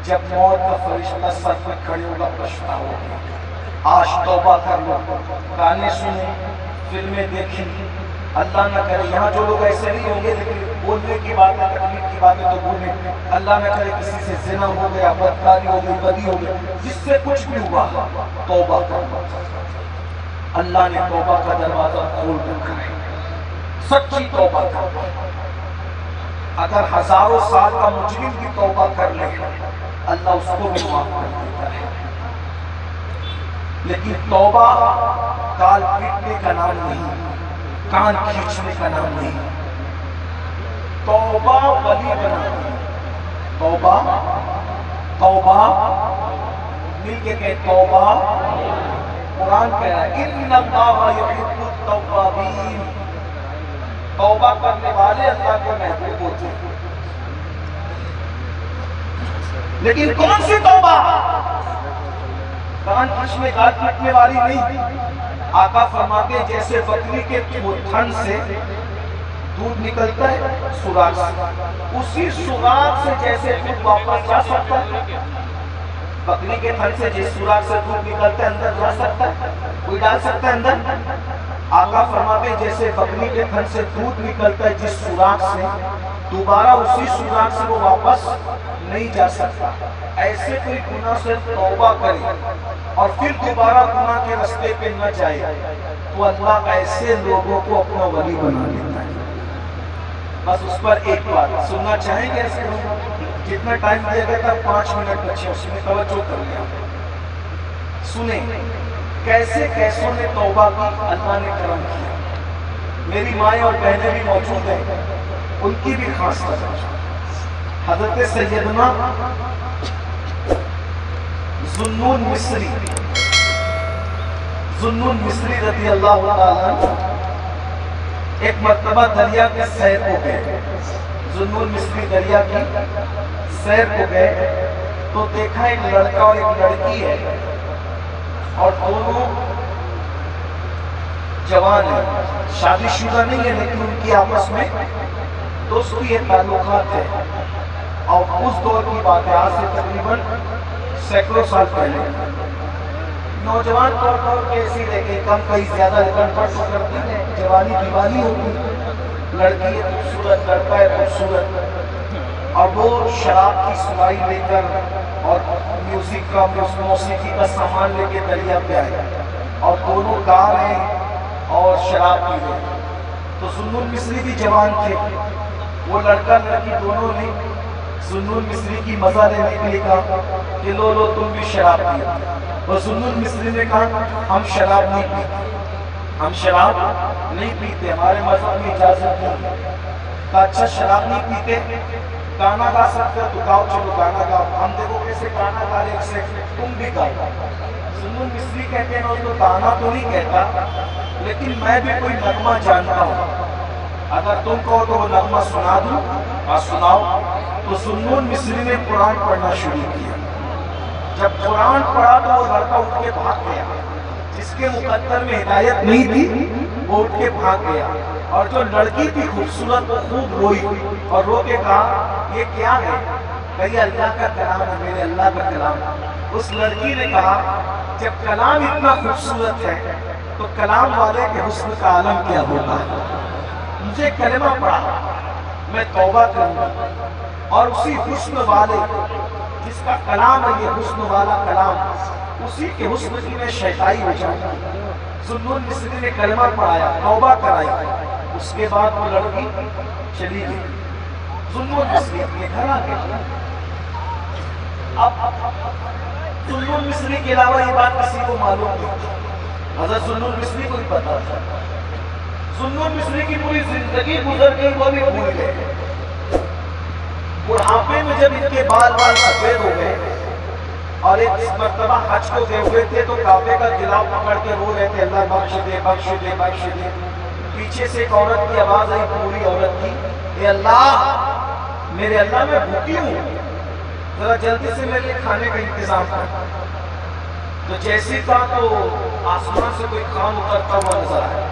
جب موت کا فرشتہ سر پر کھڑے ہوگا پچھتاؤ گے. آج توبہ کر لو، گانے سنیں، فلمیں دیکھیں. اللہ نہ کرے یہاں جو لوگ ایسے نہیں ہوں گے لیکن بولنے کی بات ہے، تکلیف کی کی باتیں تو بھولیں، اللہ نہ کرے کسی سے زنا ہو گیا، بدکاری ہو گئی، بدی ہو گئی، جس سے کچھ بھی ہوا توبہ کرو۔ اللہ نے توبہ کا دروازہ کھول رکھا ہے، سچی توبہ کرو۔ اگر ہزاروں سال کا مجرم بھی توبہ کر لے اللہ اس کو بھی معاف کر دیتا ہے۔ لیکن توبہ گال پیٹنے کا نام نہیں، کان کھینچنے کا نام نہیں، توبہ ولی بناتی ہے۔ توبہ توبہ مل کے کہے توبہ۔ قرآن کہہ رہا ہے ان اللہ یحب التوابین، توبہ کرنے والے اللہ کو محبوب ہوتے ہیں۔ لیکن کون سی توبہ؟ کان کھینچنے گال پیٹنے والی نہیں۔ آقا فرماتے جیسے بکری کے تھن سے دودھ نکلتا ہے سوراخ سے، اسی سوراخ سے جیسے دودھ واپس جا سکتا ہے، بکری کے تھن سے جس سوراخ سے دودھ نکلتا ہے اندر جا سکتا ہے، کوئی ڈال سکتا ہے اندر؟ آقا فرماتے جیسے بکری کے تھن سے دودھ نکلتا ہے جس سوراخ سے، دوبارہ اسی سوراخ سے وہ واپس نہیں جا سکتا۔ ایسے کوئی گناہ سے توبہ کرے اور پھر دوبارہ گناہ کے رستے پہ نہ جائے تو اللہ ایسے لوگوں کو اپنا ولی بنا لیتا ہے۔ بس اس پر ایک بات سننا چاہیں گے، جتنا ٹائم دیا گیا تھا 5 منٹ بچے، اس میں توجہ کر لیا۔ سنیں کیسے کیسوں نے توبہ کی، اللہ نے کرم کیا۔ میری مائیں اور بہنیں بھی موجود ہیں، ان کی بھی خاص توجہ۔ حضرت سیدنا ذوالنون مصری رضی اللہ تعالیٰ ایک مرتبہ دریا کے سیر کو گئے۔ ذوالنون مصری دریا کی سیر کو گئے تو دیکھا ایک لڑکا اور ایک لڑکی ہے اور دونوں جوان ہیں، شادی شدہ نہیں ہے لیکن ان کی آپس میں دوستی ہے، تعلقات ہے۔ اور اس دور کی بات ہے، آج سے تقریباً سینکڑوں سال پہلے۔ نوجوان طور پر کیسی دیکھیں کم کئی زیادہ لیکن پر تو کرتی ہے، جوانی دیوانی ہوتی، لڑکی ہے خوبصورت، لڑکا ہے خوبصورت، اور وہ شراب کی سلائی لے کر اور میوزک کا موسیقی کا سامان لے کے دریا پہ آئے اور دونوں گا رہے ہیں اور شراب پی رہے ہیں۔ تو ذوالنون مصری بھی جوان تھے، وہ لڑکا لڑکی دونوں نے ذوالنون مصری کی مزہ لینے کے لیے کہا کہ لو لو تم بھی شراب پیو، اور ذوالنون مصری نے کہا ہم شراب نہیں پیتے، ہم شراب نہیں پیتے، ہمارے مذہب میں اجازت نہیں ہے۔ کہا اچھا شراب نہیں پیتے، گانا گا سکتے ہو تو گاؤ، چلو گانا گاؤ، ہم دیکھو کیسے گانا گا رہے، ایک سے تم بھی گاؤ۔ ذوالنون مصری کہتے ہیں تو گانا تو نہیں کہتا لیکن میں بھی کوئی نغمہ جانتا ہوں، اگر تم کہو تو وہ نغمہ سنا دوں، اور سناؤ۔ تو ذوالنون مصری نے قرآن پڑھنا شروع کیا۔ جب قرآن پڑھا تو وہ لڑکا اٹھ کے بھاگ گیا، جس کے مقدر میں ہدایت نہیں تھی وہ اٹھ کے بھاگ گیا، اور جو لڑکی تھی خوبصورت وہ خوب روئی اور رو کے کہا یہ کیا ہے؟ کہی اللہ کا کلام ہے، میرے اللہ کا کلام۔ اس لڑکی نے کہا جب کلام اتنا خوبصورت ہے تو کلام والے کے حسن کا عالم کیا ہوگا؟ مجھے کلمہ پڑھا، میں توبہ کروں گا اور اسی حسن والے جس کا کلام ہے یہ حسن والا کلام، اسی کے حسن کی میں شیطائی ہو جاؤں گا۔ ذوالنون مصری نے کلمہ پڑھایا، توبہ کرائی، اس کے بعد وہ لڑکی چلی گئی۔ ذوالنون مصری اپنے گھر آ گئے۔ اب ذوالنون مصری کے علاوہ یہ بات کسی کو معلوم نہیں، حضرت ذوالنون مصری کو ہی پتا تھا۔ ذوالنون مصری کی پوری زندگی گزر گئی، وہ بھی بھول گئے۔ بڑھاپے میں جب ان کے بال سفید ہو گئے اور ایک مرتبہ حج کو گئے ہوئے تھے تو کعبے کا گلاف پکڑ کے رو رہے تھے اللہ بخش دے بخش دے بخش دے۔ پیچھے سے ایک عورت کی آواز آئی، پوری عورت کی، اے اللہ میرے اللہ میں بھوکی ہوں، ذرا جلدی سے میرے لیے کھانے کا انتظام کر۔ تو جیسی کہا تو آسمان سے کوئی خان اترتا ہوا نظر آیا۔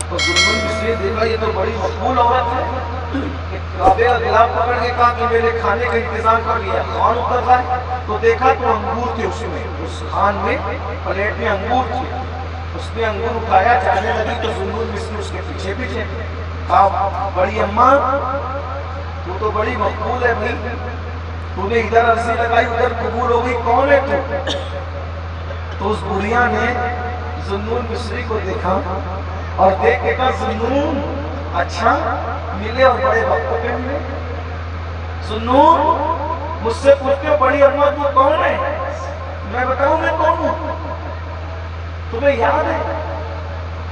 تو ذوالنون مصری دیکھا یہ تو بڑی مقبول عورت ہے، کعبے کا گلاف پکڑ کے کہا کہ میرے کھانے کا انتظام کر لیا۔ خان اتر رہا ہے تو دیکھا تو انگور تھے اس میں، اس خان میں پلیٹ میں انگور تھے، اس نے انگور اٹھایا جانے لگی تو ذوالنون مصری اس کے پیچھے پیچھے کہا بڑی اماں تو بڑی مقبول ہے بھائی، تو نے ادھر عرضی لگائی ادھر قبول ہو گئی، کون ہے تو اس بڑھیا نے ذوالنون مصری کو دیکھا اور دیکھ کے کہا ذوالنون اچھا ملے اور بڑے وقت پہ ملے۔ ذوالنون مجھ سے پوچھتے ہو بڑی اماں تو کون ہے؟ میں بتاؤں میں کون ہوں؟ تمہیں یاد ہے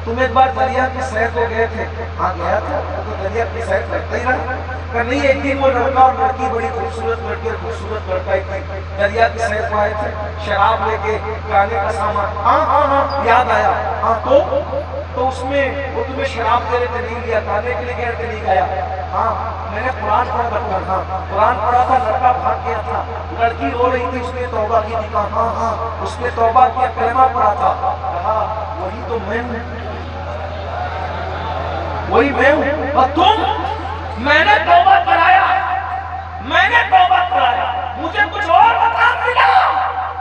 تم ایک بار دریا کی سیر کو گئے تھے؟ ہاں گیا تھا، تو دریا کی سیر کرتا ہی رہا کہ نہیں ایک دن وہ لڑکا اور لڑکی بڑی خوبصورت لڑکی اور خوبصورت لڑکا دریا کی سیر کو آئے تھے، شراب لے کے گانے کا سامان، ہاں یاد آیا، ہاں تو اس میں وہ تمہیں شراب دے رہے تھے نہیں لیا، گانے کے لیے کہہ رہے تھے نہیں گایا، ہاں میں نے قرآن پڑھا تھا، قرآن پڑھا تھا، لڑکا بھاگ گیا تھا، لڑکی رو رہی تھی، اس نے توبہ کی تھی، کہا ہاں اس نے توبہ کیا، کلمہ پڑھا تھا، کہا وہی تو میں ہوں، وہی میں ہوں، اور تم؟ میں نے توبہ کرایا، مجھے کچھ اور مقام ملا،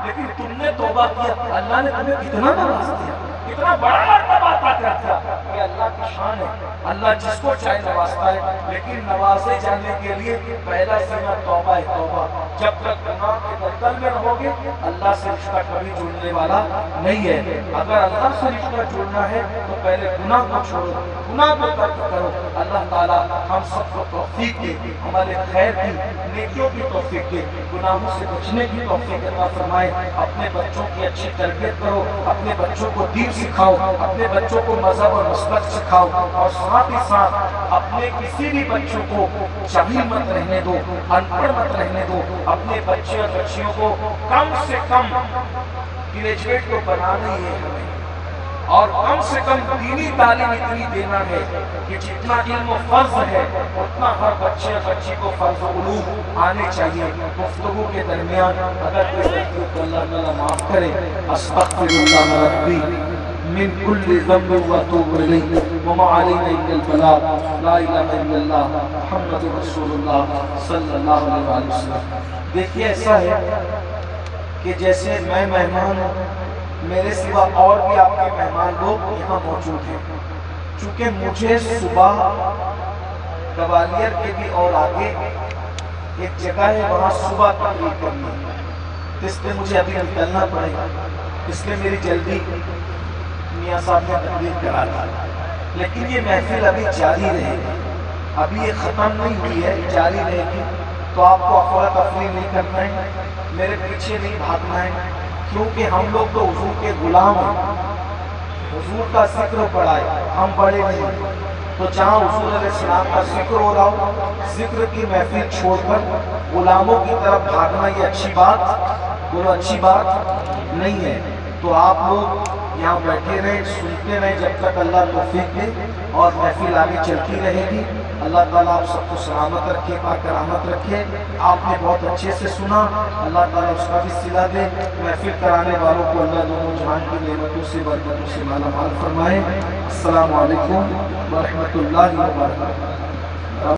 لیکن تم نے توبہ کیا، اللہ نے تمہیں کتنا نواز دیا، کتنا بڑا مرتبہ عطا کیا تھا، یہ اللہ کی شان ہے، اللہ جس کو چاہے نوازتا ہے، لیکن نوازے جانے کے لیے پہلا سیما توبہ ہے، توبہ۔ جب تک گناہ کے دلدل میں رہو گے اللہ سے رشتہ کبھی جڑنے والا نہیں ہے، اگر اللہ سے رشتہ جڑنا ہے تو پہلے گناہ کو چھوڑو، گناہ کو ترک کرو، اللہ تعالی ہم سب کو توفیق دے، ہمارے خیر کی نیکیوں کی توفیق دے، گناہوں سے بچنے کی توفیق عطا فرمائے، اپنے بچوں کی اچھی تربیت کرو، اپنے بچوں کو دین سکھاؤ، اپنے بچوں کو مذہب اور مسلک سکھاؤ، اور ساتھ ہی ساتھ اپنے کسی بھی بچوں کو جاہل مت رہنے دو، ان پڑھ مت رہنے دو، اپنے بچے اور بچیوں کو کم سے کم گریجویٹ کو بنانا ہی ہے ہمیں، اور کم سے کم دینی تعلیم اتنی دینا ہے کہ جتنا علم و فرض ہے اتنا ہر بچے اور بچی کو فرض و علوم آنے چاہیے۔ گفتگو کے درمیان اگر کوئی غلطی تو اللہ تعالیٰ معاف کرے، استغفر اللہ ربی من کل ذنب واتوب الیہ وما علینا الا البلاغ، لا الہ الا اللہ محمد رسول اللہ صلی اللہ علیہ وسلم۔ دیکھیے ایسا ہے کہ جیسے میں مہمان ہوں، میرے سوا اور بھی آپ کے مہمان لوگ یہاں موجود ہیں، چونکہ مجھے صبح گوالیر کے بھی اور آگے ایک جگہ ہے وہاں صبح تقریر کرنی ہے، اس لیے مجھے ابھی نکلنا پڑے گا، اس لیے میری جلدی میاں صاحب نے تقریر کرا دی، لیکن یہ محفل ابھی جاری رہے گی، ابھی یہ ختم نہیں ہوئی ہے، جاری رہے گی، تو آپ کو افراتفری نہیں کرنا ہے، میرے پیچھے نہیں بھاگنا ہے، کیونکہ ہم لوگ تو حضور کے غلام ہیں، حضور کا ذکر پڑا ہے، ہم بڑے نہیں ہیں، تو جہاں حضور علیہ السلام کا ذکر ہو رہا ہو، ذکر کی محفل چھوڑ کر غلاموں کی طرف بھاگنا یہ اچھی بات، بولو اچھی بات نہیں ہے، تو آپ لوگ یہاں بیٹھے رہیں، سنتے رہیں جب تک اللہ توفیق دے، اور محفل آگے چلتی رہے گی، اللہ تعالیٰ آپ سب کو سلامت رکھے، پاکرامت رکھے، آپ نے بہت اچھے سے سنا، اللہ تعالیٰ اس کا بھی صلہ دے، محفل کرانے والوں کو اللہ دونوں جہان کی نعمتوں سے برکتوں سے مالا مال فرمائے۔ السلام علیکم ورحمۃ اللہ وبرکاتہ۔